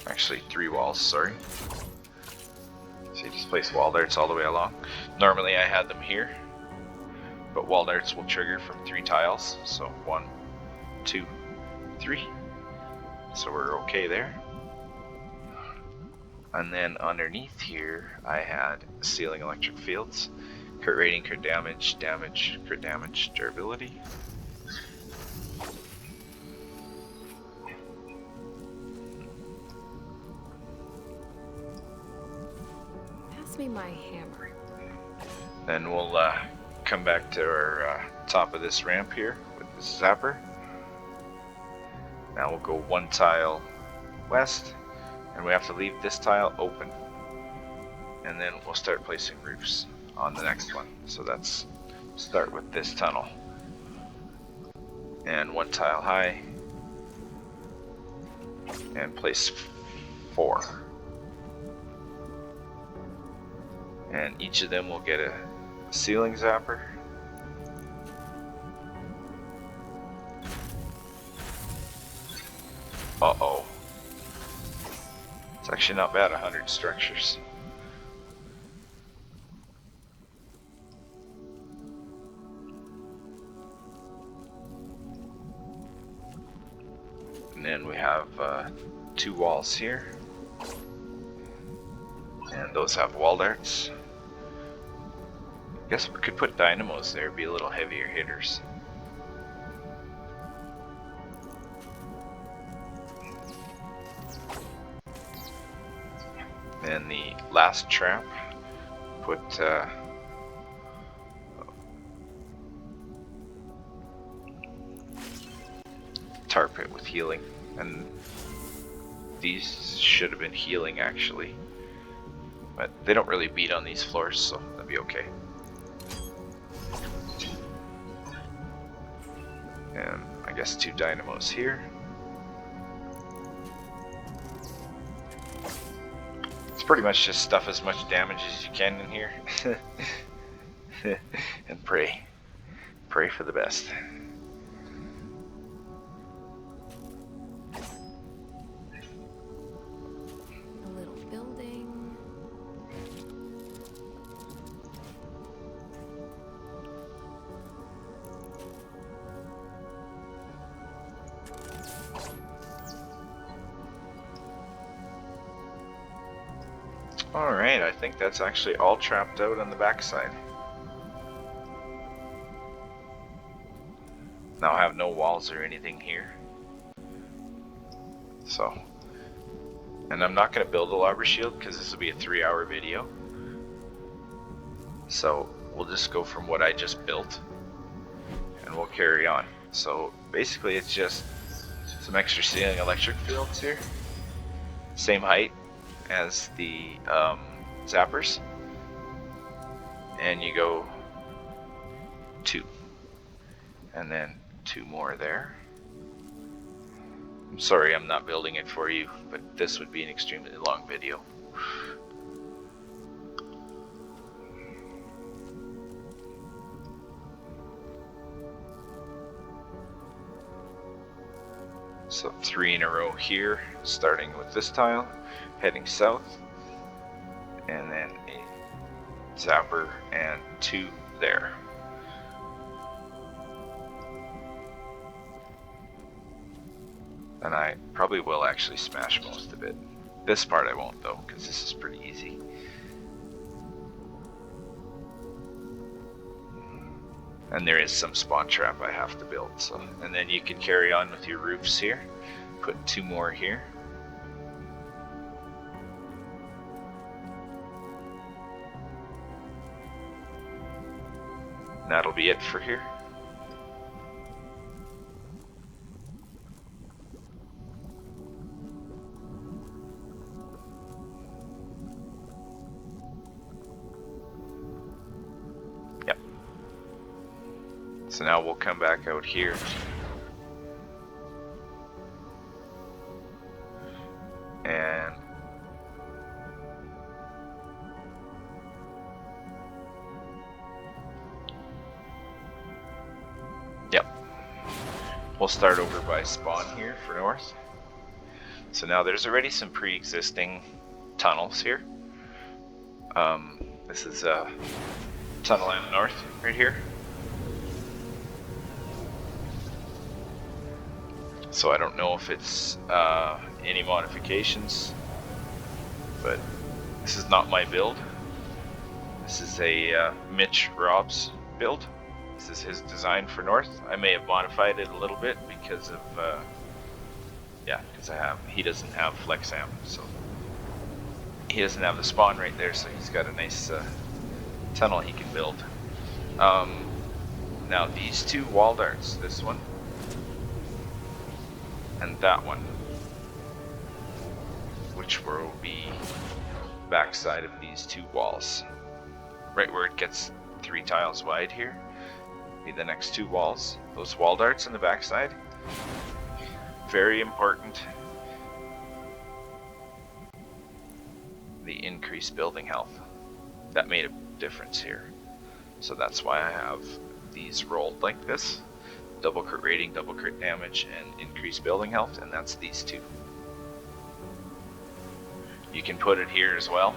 Speaker 1: Actually, 3 walls, sorry. So you just place wall darts all the way along. Normally I had them here, but wall darts will trigger from 3 tiles. So 1, 2, 3. So we're okay there. And then underneath here, I had sealing electric fields, crit rating, crit damage, damage, crit damage, durability.
Speaker 2: Pass me my hammer.
Speaker 1: Then we'll come back to our top of this ramp here with the zapper. Now we'll go 1 tile west, and we have to leave this tile open. And then we'll start placing roofs on the next one. So that's start with this tunnel. And 1 tile high. And place 4. And each of them will get a ceiling zapper. Uh-oh. It's actually not bad, 100 structures. And then we have 2 walls here. And those have wall darts. I guess we could put dynamos there, be a little heavier hitters. And the last trap, put tar pit with healing, and these should have been healing actually, but they don't really beat on these floors, so that'd be okay. And I guess 2 dynamos here. It's pretty much just stuff as much damage as you can in here. And pray for the best.
Speaker 2: A little building.
Speaker 1: Alright, I think that's actually all trapped out on the backside. Now I have no walls or anything here. So, and I'm not going to build a lava shield because this will be a 3-hour video. So we'll just go from what I just built and we'll carry on. So basically it's just some extra ceiling electric fields here. Same height as the zappers, and you go 2, and then 2 more there. I'm sorry I'm not building it for you, but this would be an extremely long video. So 3 in a row here, starting with this tile, heading south, and then a zapper and 2 there. And I probably will actually smash most of it. This part I won't though, because this is pretty easy. And there is some spawn trap I have to build. So, and then you can carry on with your roofs here. Put 2 more here. And that'll be it for here. Yep. So now we'll come back out here. And yep. We'll start over by spawn here for north. So now there's already some pre-existing tunnels here. This is Tunnel M North right here. So I don't know if it's any modifications, but this is not my build. This is a Mitch Rob's build. This is his design for North. I may have modified it a little bit because of he doesn't have flex amp, so he doesn't have the spawn right there, so he's got a nice tunnel he can build. Now these 2 wall darts, this one and that one, which will be backside of these 2 walls, right where it gets 3 tiles wide here, be the next 2 walls. Those wall darts in the backside, very important. The increased building health, that made a difference here. So that's why I have these rolled like this. Double crit rating, double crit damage, and increased building health, and that's these 2. You can put it here as well,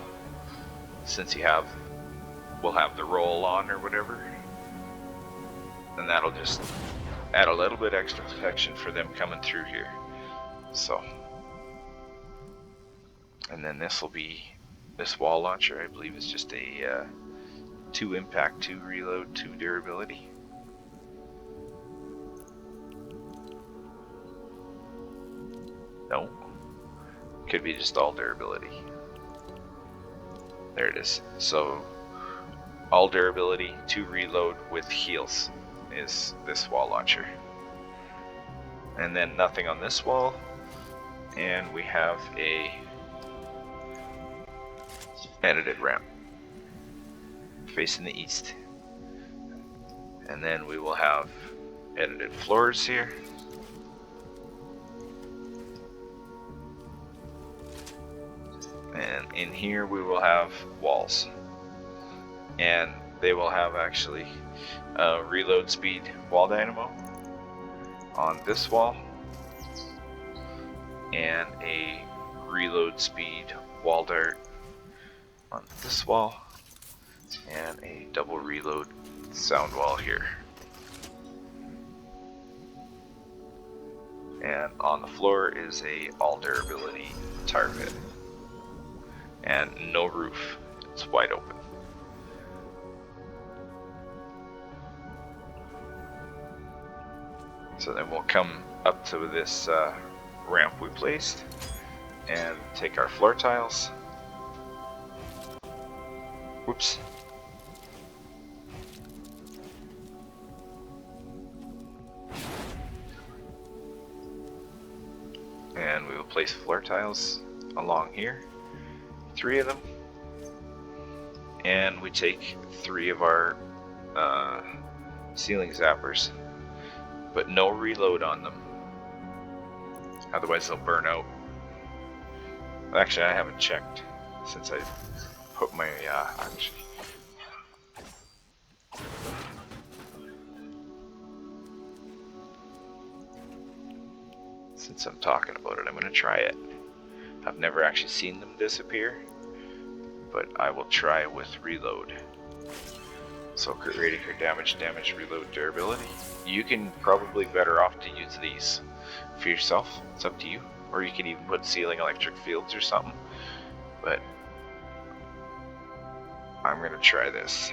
Speaker 1: since we'll have the roll on or whatever, and that'll just add a little bit extra protection for them coming through here. So, and then this wall launcher, I believe, is just a 2 impact, 2 reload, 2 durability. No, could be just all durability. There it is. So all durability, 2 reload with heals is this wall launcher. And then nothing on this wall. And we have a edited ramp facing the east. And then we will have edited floors here. And in here we will have walls, and they will have actually a reload speed wall dynamo on this wall, and a reload speed wall dart on this wall, and a double reload sound wall here. And on the floor is a all durability tar pit. And no roof, it's wide open. So then we'll come up to this ramp we placed and take our floor tiles. Whoops. And we will place floor tiles along here. 3 of them, and we take 3 of our ceiling zappers, but no reload on them, otherwise they'll burn out. Actually, I haven't checked since I put my since I'm talking about it, I'm going to try it. I've never actually seen them disappear, but I will try with reload. So crit rating, crit damage, reload, durability. You can probably better off to use these for yourself. It's up to you. Or you can even put ceiling electric fields or something. But I'm going to try this.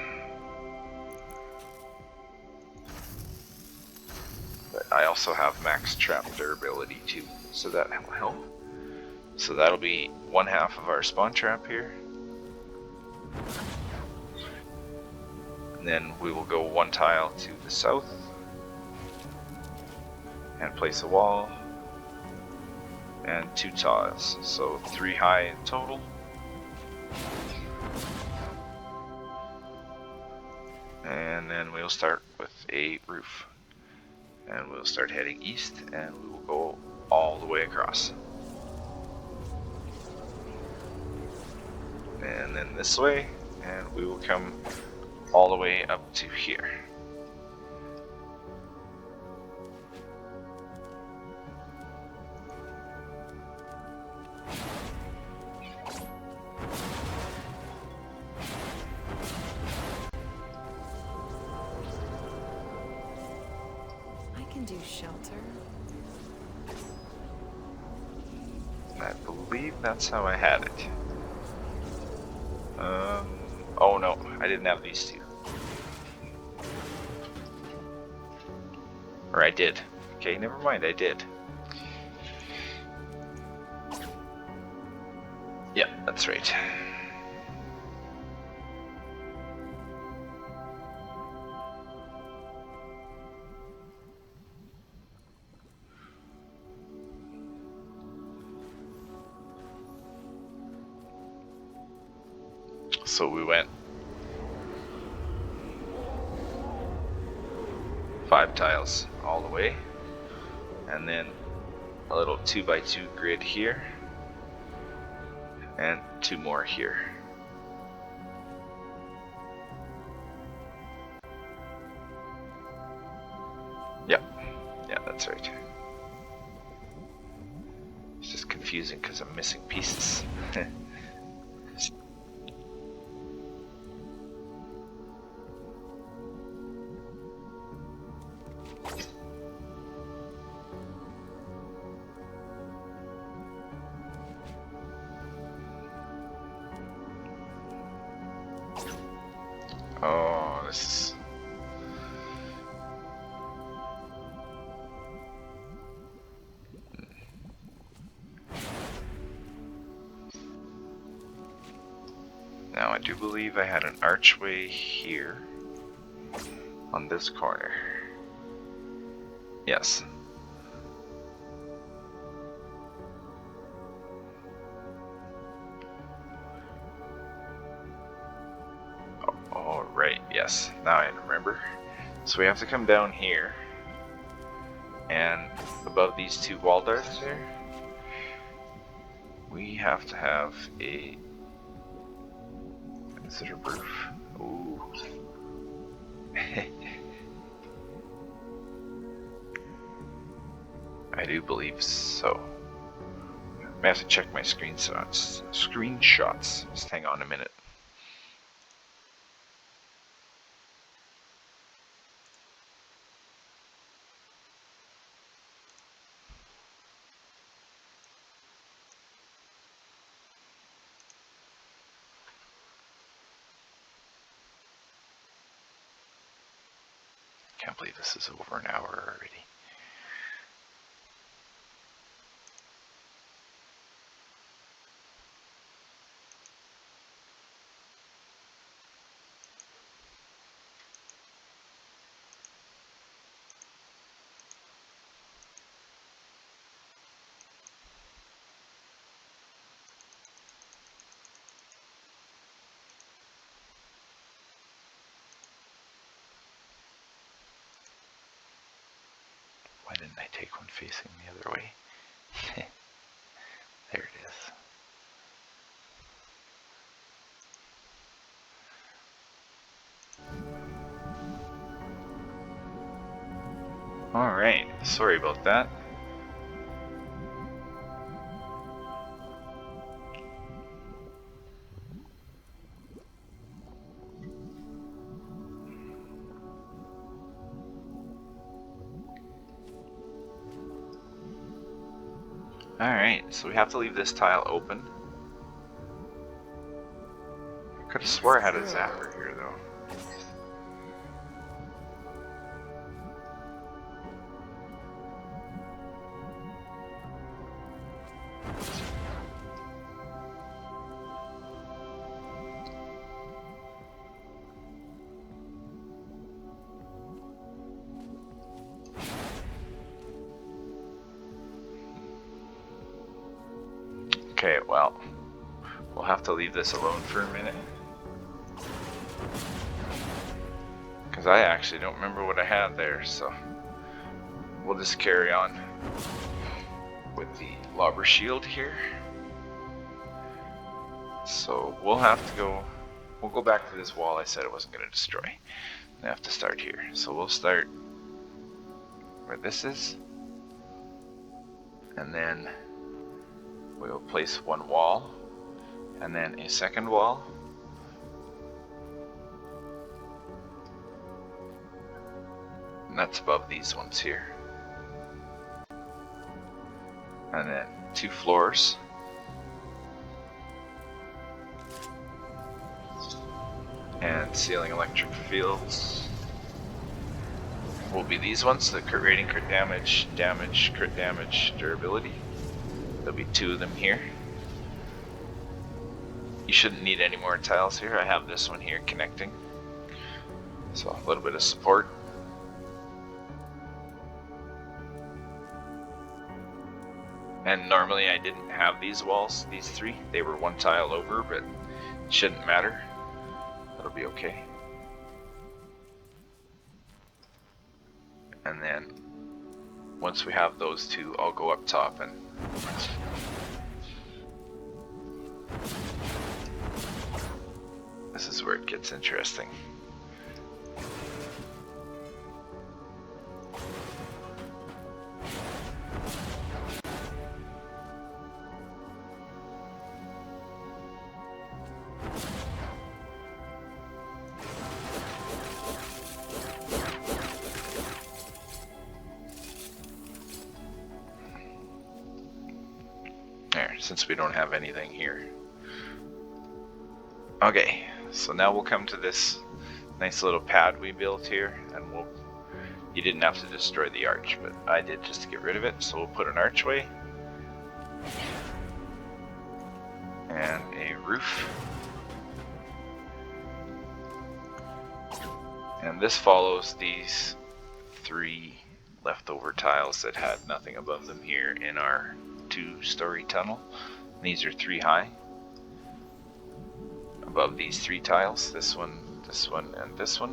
Speaker 1: also have max trap durability too, so that will help. So that'll be 1/2 of our spawn trap here. And then we will go 1 tile to the south and place a wall and 2 tiles, so 3 high in total. And then we'll start with a roof, and we'll start heading east, and we will go all the way across, and then this way, and we will come all the way up to here.
Speaker 2: Do shelter.
Speaker 1: I believe that's how I had it. Oh no, I didn't have these two. Or I did. Okay, never mind, I did. Yeah, that's right. So we went 5 tiles all the way, and then a little 2x2 grid here, and 2 more here. Yep, yeah, that's right. It's just confusing because I'm missing pieces. Oh, this is... Now I do believe I had an archway here on this corner. Yes. Oh, right, yes. Now I remember. So we have to come down here, and above these 2 wall darts there, we have to have a... Is it a roof? Ooh. I do believe so. I have to check my screenshots. Just hang on a minute. Can't believe this is over an hour already. Why didn't I take one facing the other way? There it is. Alright, sorry about that. Alright, so we have to leave this tile open. I could have swore I had a zapper here though. Okay, well, we'll have to leave this alone for a minute. Because I actually don't remember what I had there, so we'll just carry on with the lobber shield here. So we'll have to we'll go back to this wall I said I wasn't going to destroy. I have to start here. So we'll start where this is. And then we'll place one wall. And then a second wall. And that's above these ones here. And then 2 floors. And ceiling electric fields will be these ones, the crit rating, crit damage, crit damage, durability. There'll be 2 of them here. You shouldn't need any more tiles here. I have this one here connecting. So a little bit of support. And normally I didn't have these walls, these 3. They were 1 tile over, but it shouldn't matter. That'll be okay. And then once we have those 2, I'll go up top and this is where it gets interesting. Since we don't have anything here. Okay, so now we'll come to this nice little pad we built here, and you didn't have to destroy the arch, but I did just to get rid of it. So we'll put an archway and a roof, and this follows these 3 leftover tiles that had nothing above them here in our 2-story tunnel. These are 3 high above these 3 tiles, this one, and this one,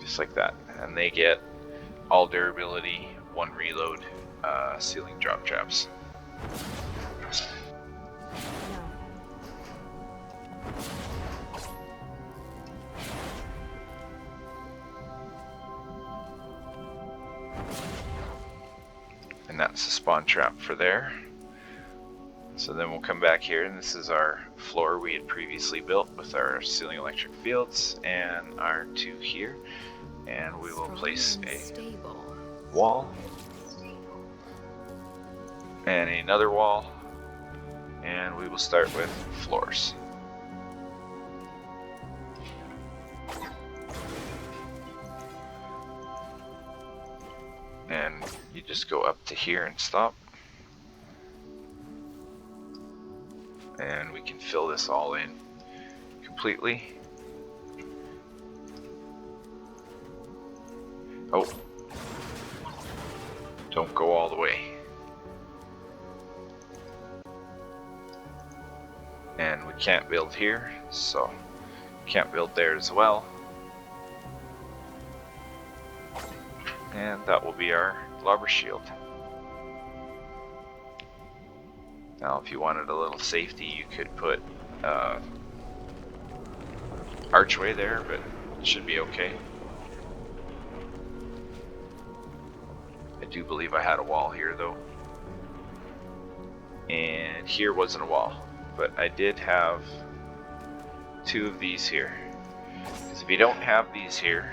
Speaker 1: just like that. And they get all durability, 1 reload, ceiling drop traps. And that's the spawn trap for there. So then we'll come back here, and this is our floor we had previously built with our ceiling electric fields and our 2 here. And we will place a wall and another wall, and we will start with floors. And you just go up to here and stop. And we can fill this all in completely. Oh, don't go all the way. And we can't build here, so can't build there as well. And that will be our lobber shield. Now if you wanted a little safety, you could put archway there, but it should be okay. I do believe I had a wall here though. And here wasn't a wall, but I did have 2 of these here. Because if you don't have these here,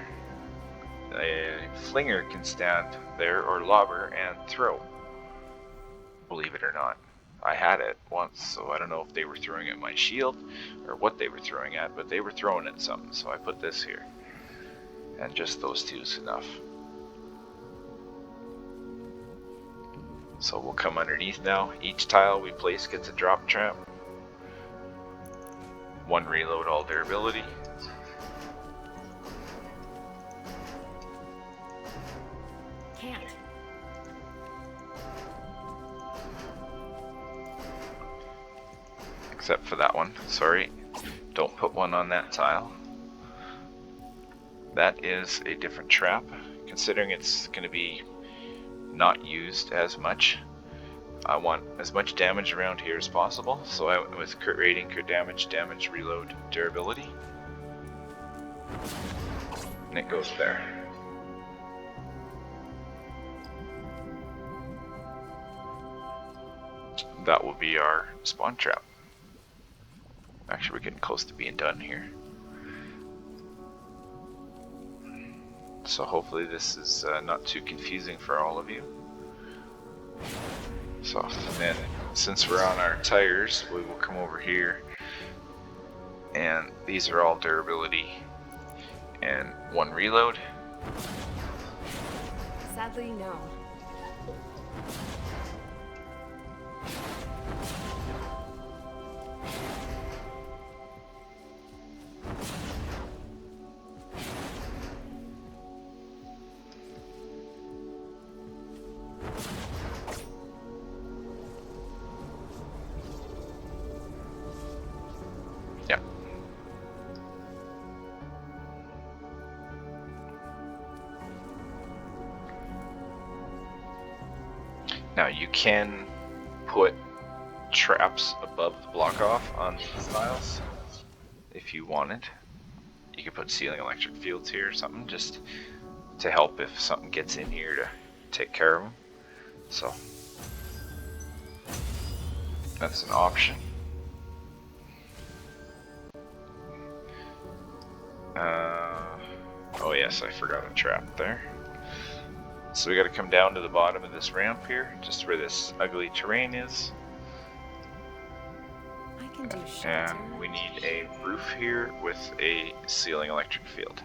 Speaker 1: a flinger can stand there, or lobber, and throw. Believe it or not. I had it once, so I don't know if they were throwing at my shield or what they were throwing at, but they were throwing at something, so I put this here. And just those 2 is enough. So we'll come underneath now. Each tile we place gets a drop trap. 1 reload, all durability. except for that one. Sorry, don't put one on that tile. That is a different trap, considering it's going to be not used as much. I want as much damage around here as possible, so I went with crit rating, crit damage, damage, reload, durability. And it goes there. That will be our spawn trap. Actually, we're getting close to being done here. So hopefully this is not too confusing for all of you. So then, since we're on our tires, we will come over here, and these are all durability and 1 reload.
Speaker 2: Sadly, no.
Speaker 1: Now you can put traps above the block off on these tiles if you wanted. You could put ceiling electric fields here or something, just to help if something gets in here to take care of them. So that's an option. Oh yes, I forgot a trap there. So we got to come down to the bottom of this ramp here, just where this ugly terrain is.
Speaker 2: I can do shelter.
Speaker 1: And we need a roof here with a ceiling electric field.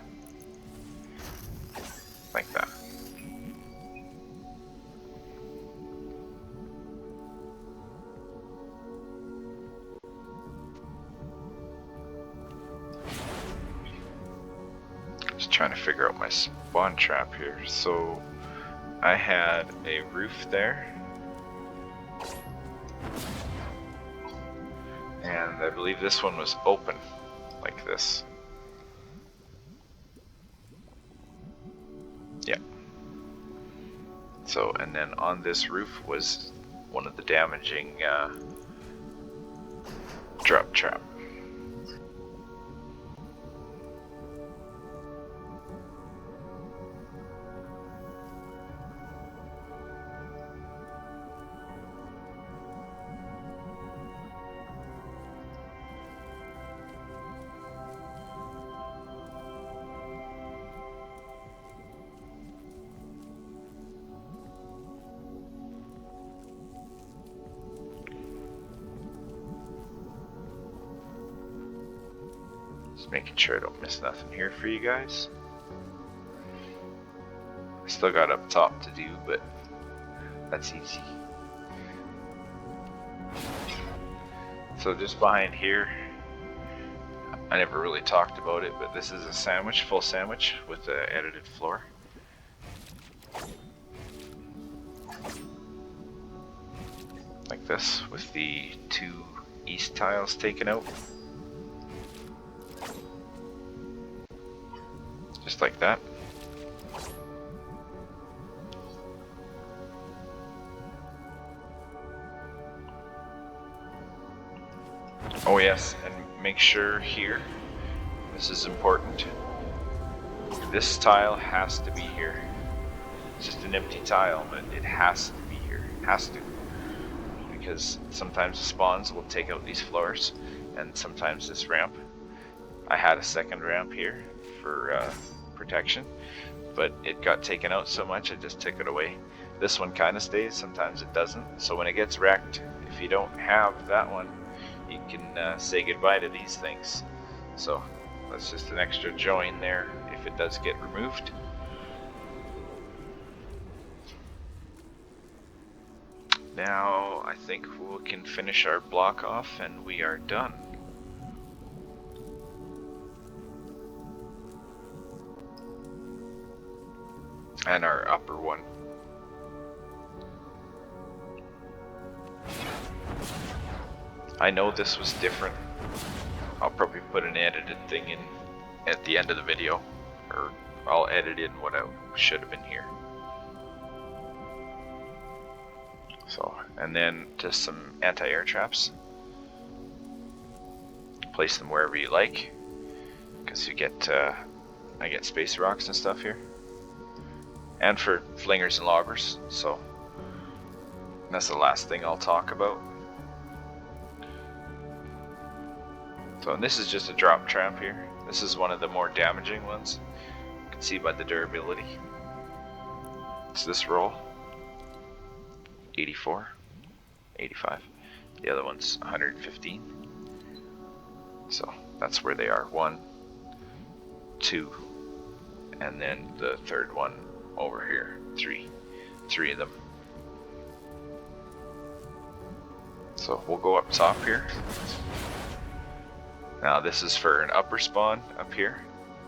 Speaker 1: Like that. Just trying to figure out my spawn trap here. So I had a roof there, and I believe this one was open, like this. Yeah. So, and then on this roof was one of the damaging drop trap. Just making sure I don't miss nothing here for you guys. I still got up top to do, but that's easy. So just behind here, I never really talked about it, but this is a sandwich, full sandwich with the edited floor. Like this, with the 2 east tiles taken out. Just like that. Oh yes, and make sure here, this is important, this tile has to be here. It's just an empty tile, but it has to be here, has to. Because sometimes the spawns will take out these floors, and sometimes this ramp. I had a second ramp here for protection, but it got taken out so much I just took it away. This one kind of stays, sometimes it doesn't. So when it gets wrecked, if you don't have that one, you can say goodbye to these things. So that's just an extra join there if it does get removed. Now I think we can finish our block off and we are done. And our upper one. I know this was different. I'll probably put an edited thing in at the end of the video, or I'll edit in what I should have been here. So, and then just some anti-air traps. Place them wherever you like, because you get I get space rocks and stuff here, and for flingers and lobbers. So that's the last thing I'll talk about. So, and this is just a drop trap here. This is one of the more damaging ones. You can see by the durability. It's this roll. 84, 85. The other one's 115. So that's where they are. 1, 2, and then the third one over here. 3 of them. So we'll go up top here. Now this is for an upper spawn up here.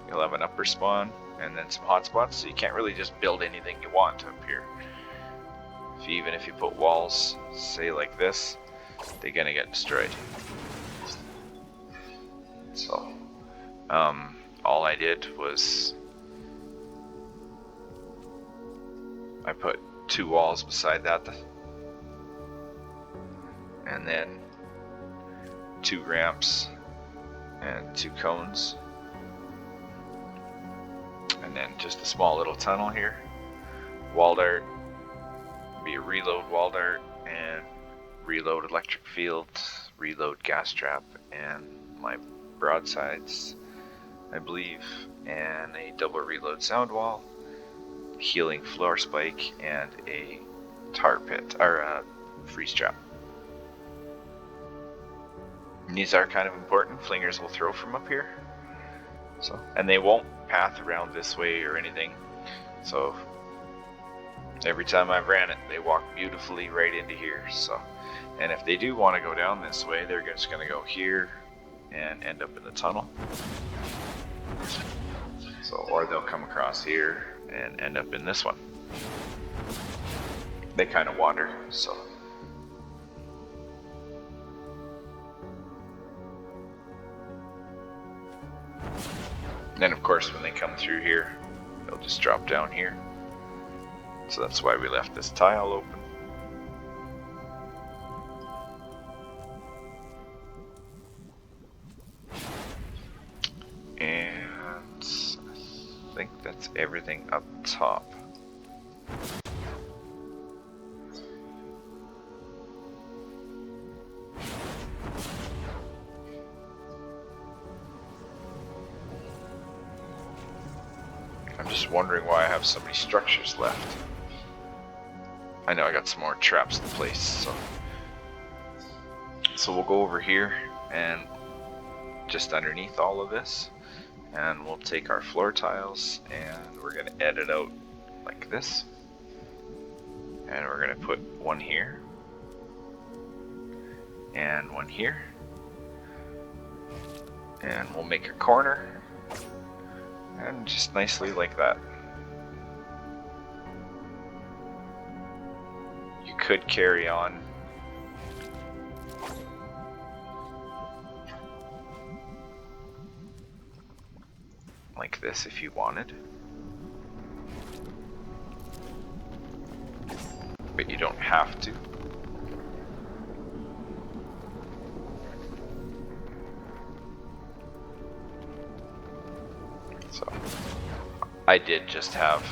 Speaker 1: You'll have an upper spawn and then some hotspots, so you can't really just build anything you want up here. Even if you put walls, say like this, they're gonna get destroyed. So, all I did was I put 2 walls beside that, and then 2 ramps and 2 cones, and then just a small little tunnel here. Wall dart, be a reload wall dart, and reload electric field, reload gas trap, and my broadsides, I believe, and a double reload sound wall, healing floor spike, and a tar pit, or a freeze trap. And these are kind of important. Flingers will throw from up here, so, and they won't path around this way or anything. So every time I've ran it, they walk beautifully right into here. So, and if they do want to go down this way, they're just going to go here and end up in the tunnel. So, or they'll come across here and end up in this one. They kind of wander, so. Then of course when they come through here, they'll just drop down here. So that's why we left this tile open. And I think that's everything up top. I'm just wondering why I have so many structures left. I know I got some more traps in place, so we'll go over here and just underneath all of this, and we'll take our floor tiles and we're gonna edit out like this, and we're gonna put one here and one here, and we'll make a corner, and just nicely like that. You could carry on like this if you wanted, but you don't have to. So I did just have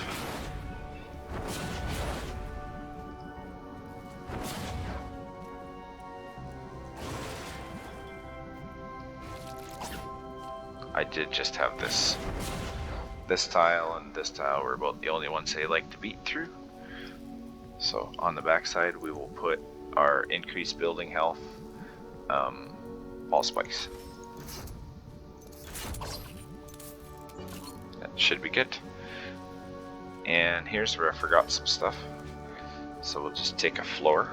Speaker 1: this tile and this tile were about the only ones they like to beat through. So on the back side we will put our increased building health ball spikes. That should be good. And here's where I forgot some stuff. So we'll just take a floor.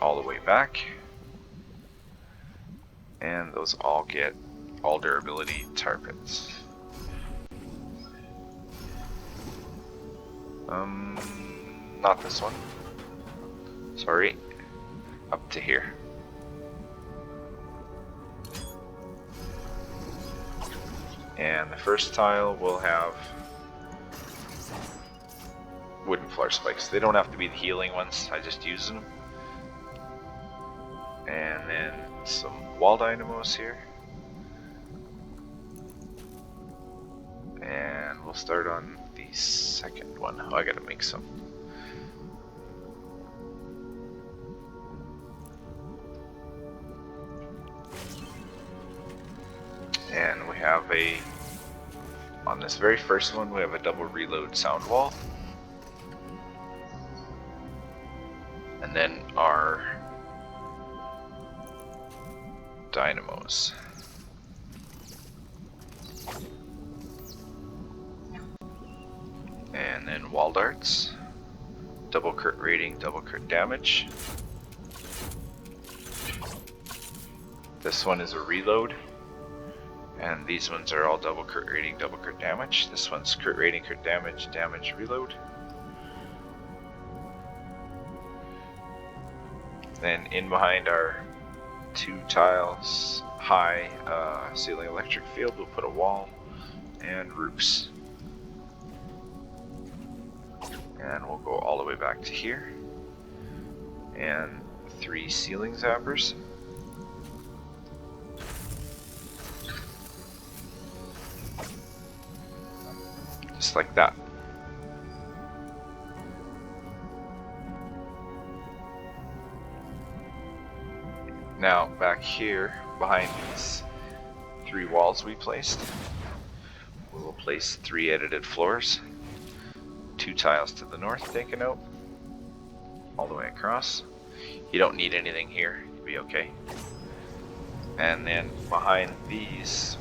Speaker 1: All the way back. And those all get all durability tar pits. Not this one. Sorry. Up to here. And the first tile will have wooden floor spikes. They don't have to be the healing ones, I just use them. And then some wall dynamos here. And we'll start on the second one. Oh, I gotta make some. And we have on this very first one, we have a double reload sound wall. And then our dynamos. And then wall darts. Double crit rating, double crit damage. This one is a reload. And these ones are all double crit rating, double crit damage. This one's crit rating, crit damage, damage, reload. Then in behind our 2 tiles high ceiling electric field, we'll put a wall and roofs. And we'll go all the way back to here. And 3 ceiling zappers. Just like that. Now back here, behind these 3 walls we placed, we will place 3 edited floors. 2 tiles to the north taken out, all the way across. You don't need anything here, you'll be okay. And then behind these,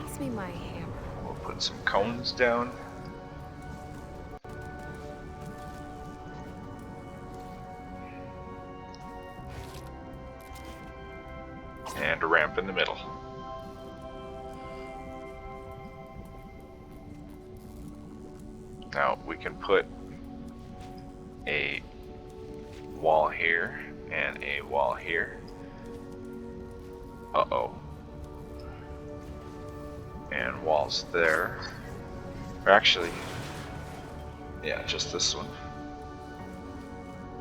Speaker 2: Pass me my hammer.
Speaker 1: we'll put some cones down. And a ramp in the middle. Now we can put a wall here and a wall here. Uh-oh. And walls there. Or actually, yeah, just this one.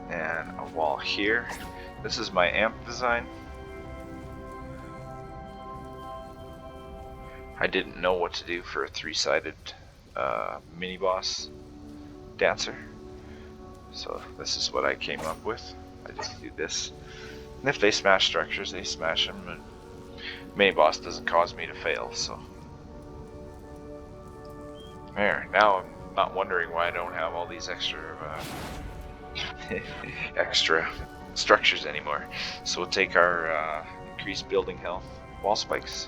Speaker 1: And a wall here. This is my amp design. I didn't know what to do for a 3-sided mini boss dancer, so this is what I came up with. I just do this, and if they smash structures, they smash them, and mini boss doesn't cause me to fail. So there, now I'm not wondering why I don't have all these extra extra structures anymore. So we'll take our increased building health wall spikes,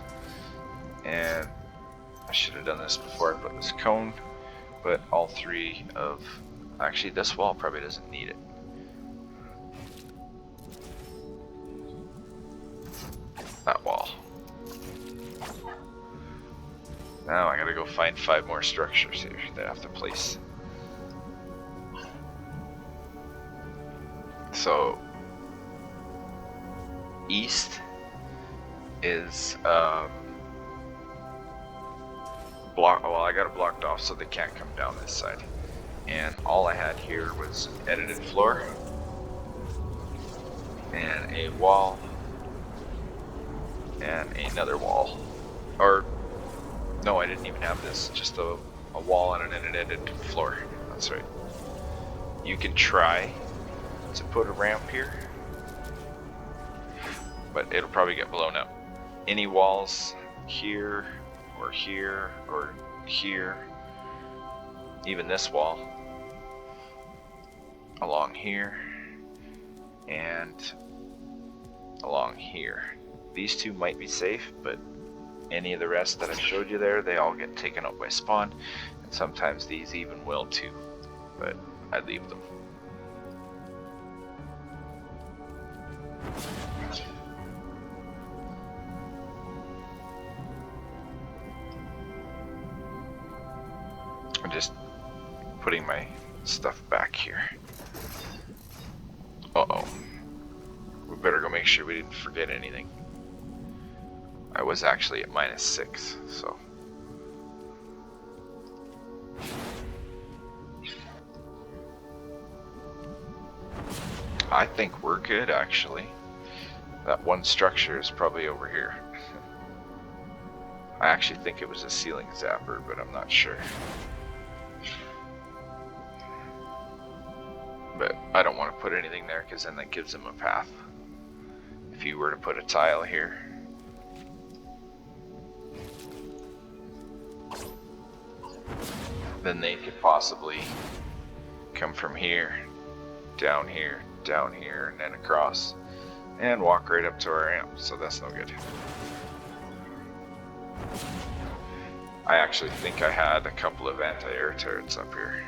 Speaker 1: and I should have done this before I put this cone, but all 3 of, actually this wall probably doesn't need it. That wall. Now I gotta go find 5 more structures here that I have to place. So east is well, I got it blocked off so they can't come down this side. And all I had here was an edited floor and a wall and another wall. Or no, I didn't even have this, just a wall and an edited floor. That's right. You can try to put a ramp here, but it'll probably get blown up. Any walls here or here or here, even this wall along here and along here. These 2 might be safe, but any of the rest that I showed you there, they all get taken out by spawn, and sometimes these even will too, but I leave them. I'm just putting my stuff back here. Uh-oh. We better go make sure we didn't forget anything. I was actually at -6, so. I think we're good, actually. That one structure is probably over here. I actually think it was a ceiling zapper, but I'm not sure. But I don't want to put anything there because then that gives them a path. If you were to put a tile here, then they could possibly come from here, down here, and then across, and walk right up to our ramp, so that's no good. I actually think I had a couple of anti-air turrets up here.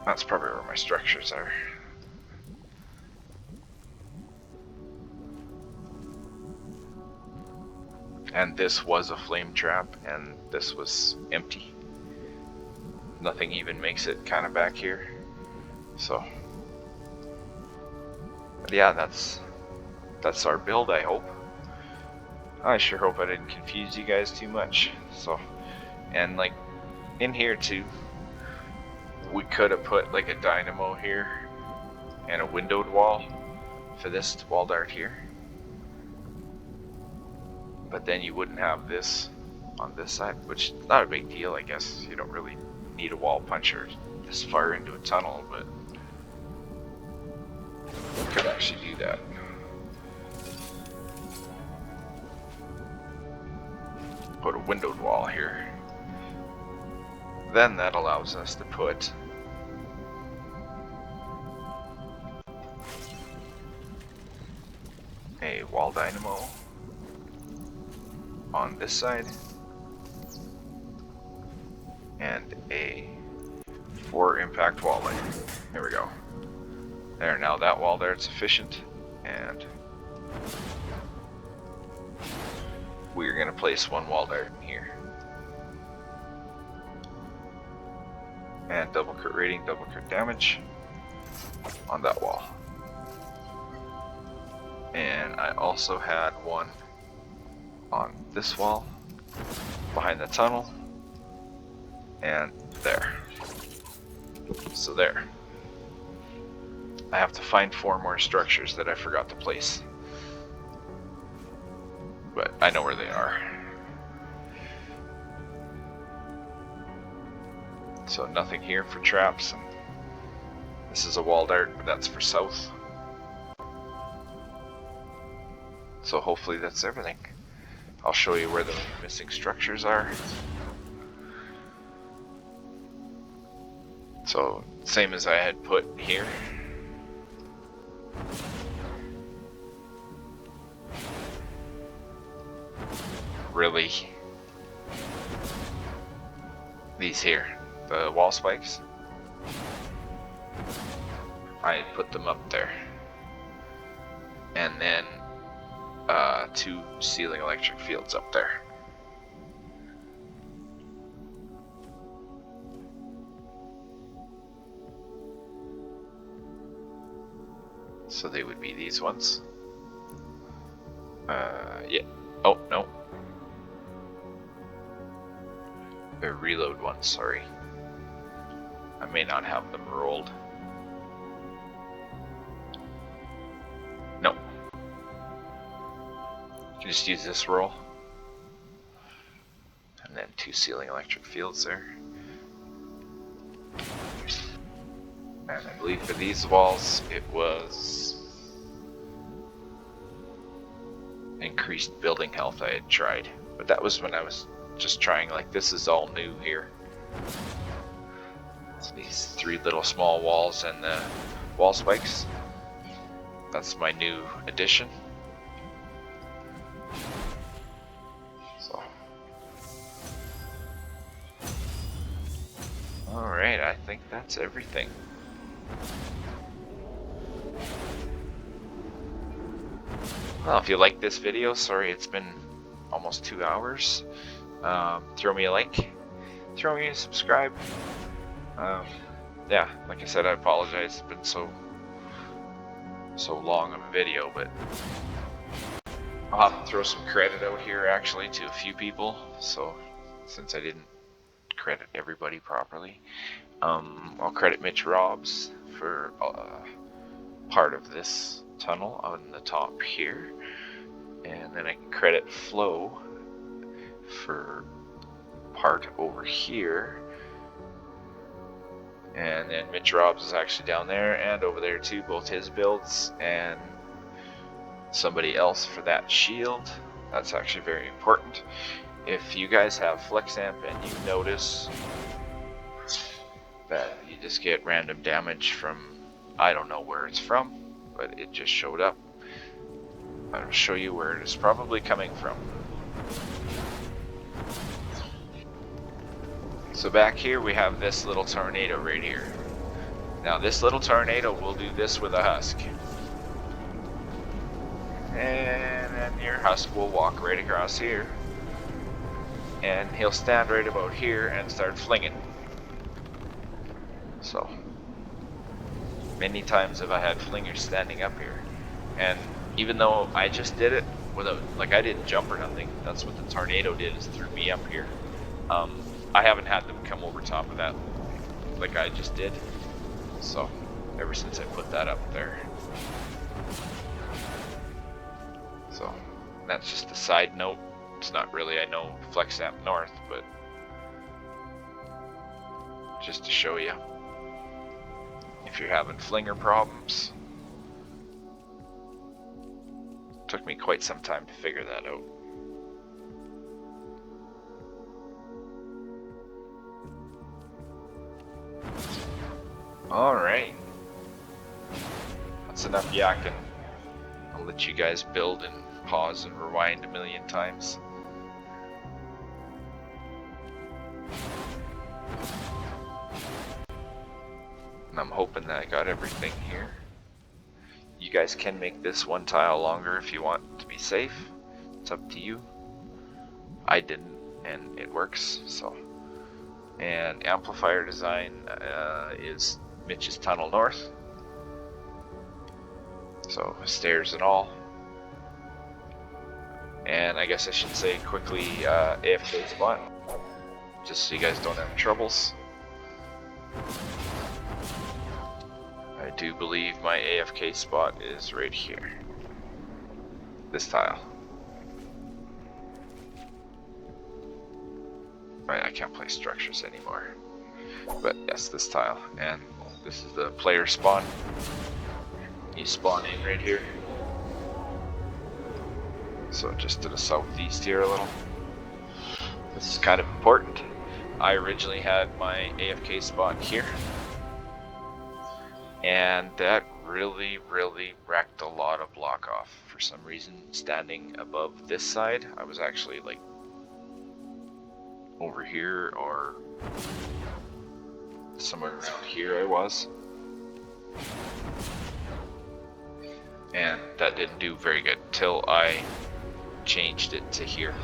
Speaker 1: That's probably where my structures are. And this was a flame trap, and this was empty. Nothing even makes it kind of back here. So, but yeah, that's our build, I hope. I sure hope I didn't confuse you guys too much. So, and like in here too, we could have put like a dynamo here and a windowed wall for this wall dart here. But then you wouldn't have this on this side, which is not a big deal, I guess. You don't really need a wall puncher this far into a tunnel, but we could actually do that. Put a windowed wall here. Then that allows us to put a wall dynamo on this side and a 4 impact wall light. There we go. There, now that wall there, it's efficient, and we're going to place 1 wall dart in here. And double crit rating, double crit damage on that wall. And I also had 1 on this wall, behind the tunnel, and there. So there. I have to find 4 more structures that I forgot to place. But I know where they are. So nothing here for traps. And this is a wall dart, but that's for south. So hopefully that's everything. I'll show you where the missing structures are. So same as I had put here. Really, these here, the wall spikes, I put them up there, and then 2 ceiling electric fields up there. So they would be these ones. Yeah. Oh, no. The reload ones, sorry. I may not have them rolled. No. You can just use this roll. And then 2 ceiling electric fields there. And I believe for these walls, it was increased building health I had tried. But that was when I was just trying, like, this is all new here. So these 3 little small walls and the wall spikes. That's my new addition. So. Alright, I think that's everything. Well, if you like this video, sorry it's been almost 2 hours. Throw me a like, throw me a subscribe, Yeah, like I said, I apologize. It's been so long of a video, but I'll have to throw some credit out here actually to a few people. So since I didn't credit everybody properly, I'll credit Mitch Robs for part of this tunnel on the top here, and then I can credit Flo for part over here, and then Mitch Robs is actually down there and over there too, both his builds, and somebody else for that shield. That's actually very important. If you guys have Flex Amp and you notice that you just get random damage from, I don't know where it's from, but it just showed up, I'll show you where it is probably coming from. So back here we have this little tornado right here. Now this little tornado will do this with a husk. And then your husk will walk right across here. And he'll stand right about here and start flinging. So, many times have I had flingers standing up here. And even though I just did it without, like, I didn't jump or nothing, that's what the tornado did, is threw me up here. I haven't had them come over top of that like I just did. So, ever since I put that up there. So, that's just a side note. It's not really, I know, Flex Amp North, but just to show you. If you're having flinger problems. Took me quite some time to figure that out. Alright. That's enough yakking. I'll let you guys build and pause and rewind a million times. And I'm hoping that I got everything here. You guys can make this one tile longer if you want to be safe. It's up to you. I didn't, and it works, so. And amplifier design is Mitch's Tunnel North. So stairs and all. And I guess I should say quickly AFK spot, just so you guys don't have troubles. I do believe my AFK spot is right here. This tile. Right, I can't play structures anymore. But yes, this tile. And this is the player spawn. You spawn in right here. So just to the southeast here a little. This is kind of important. I originally had my AFK spot here. And that really wrecked a lot of block off. For some reason, standing above this side, I was actually like over here or somewhere around here I was. And that didn't do very good till I changed it to here.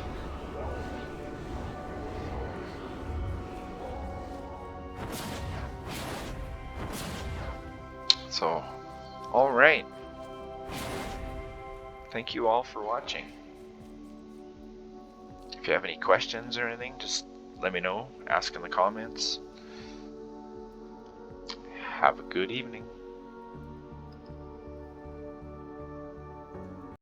Speaker 1: So, alright. Thank you all for watching. If you have any questions or anything, just let me know. Ask in the comments. Have a good evening.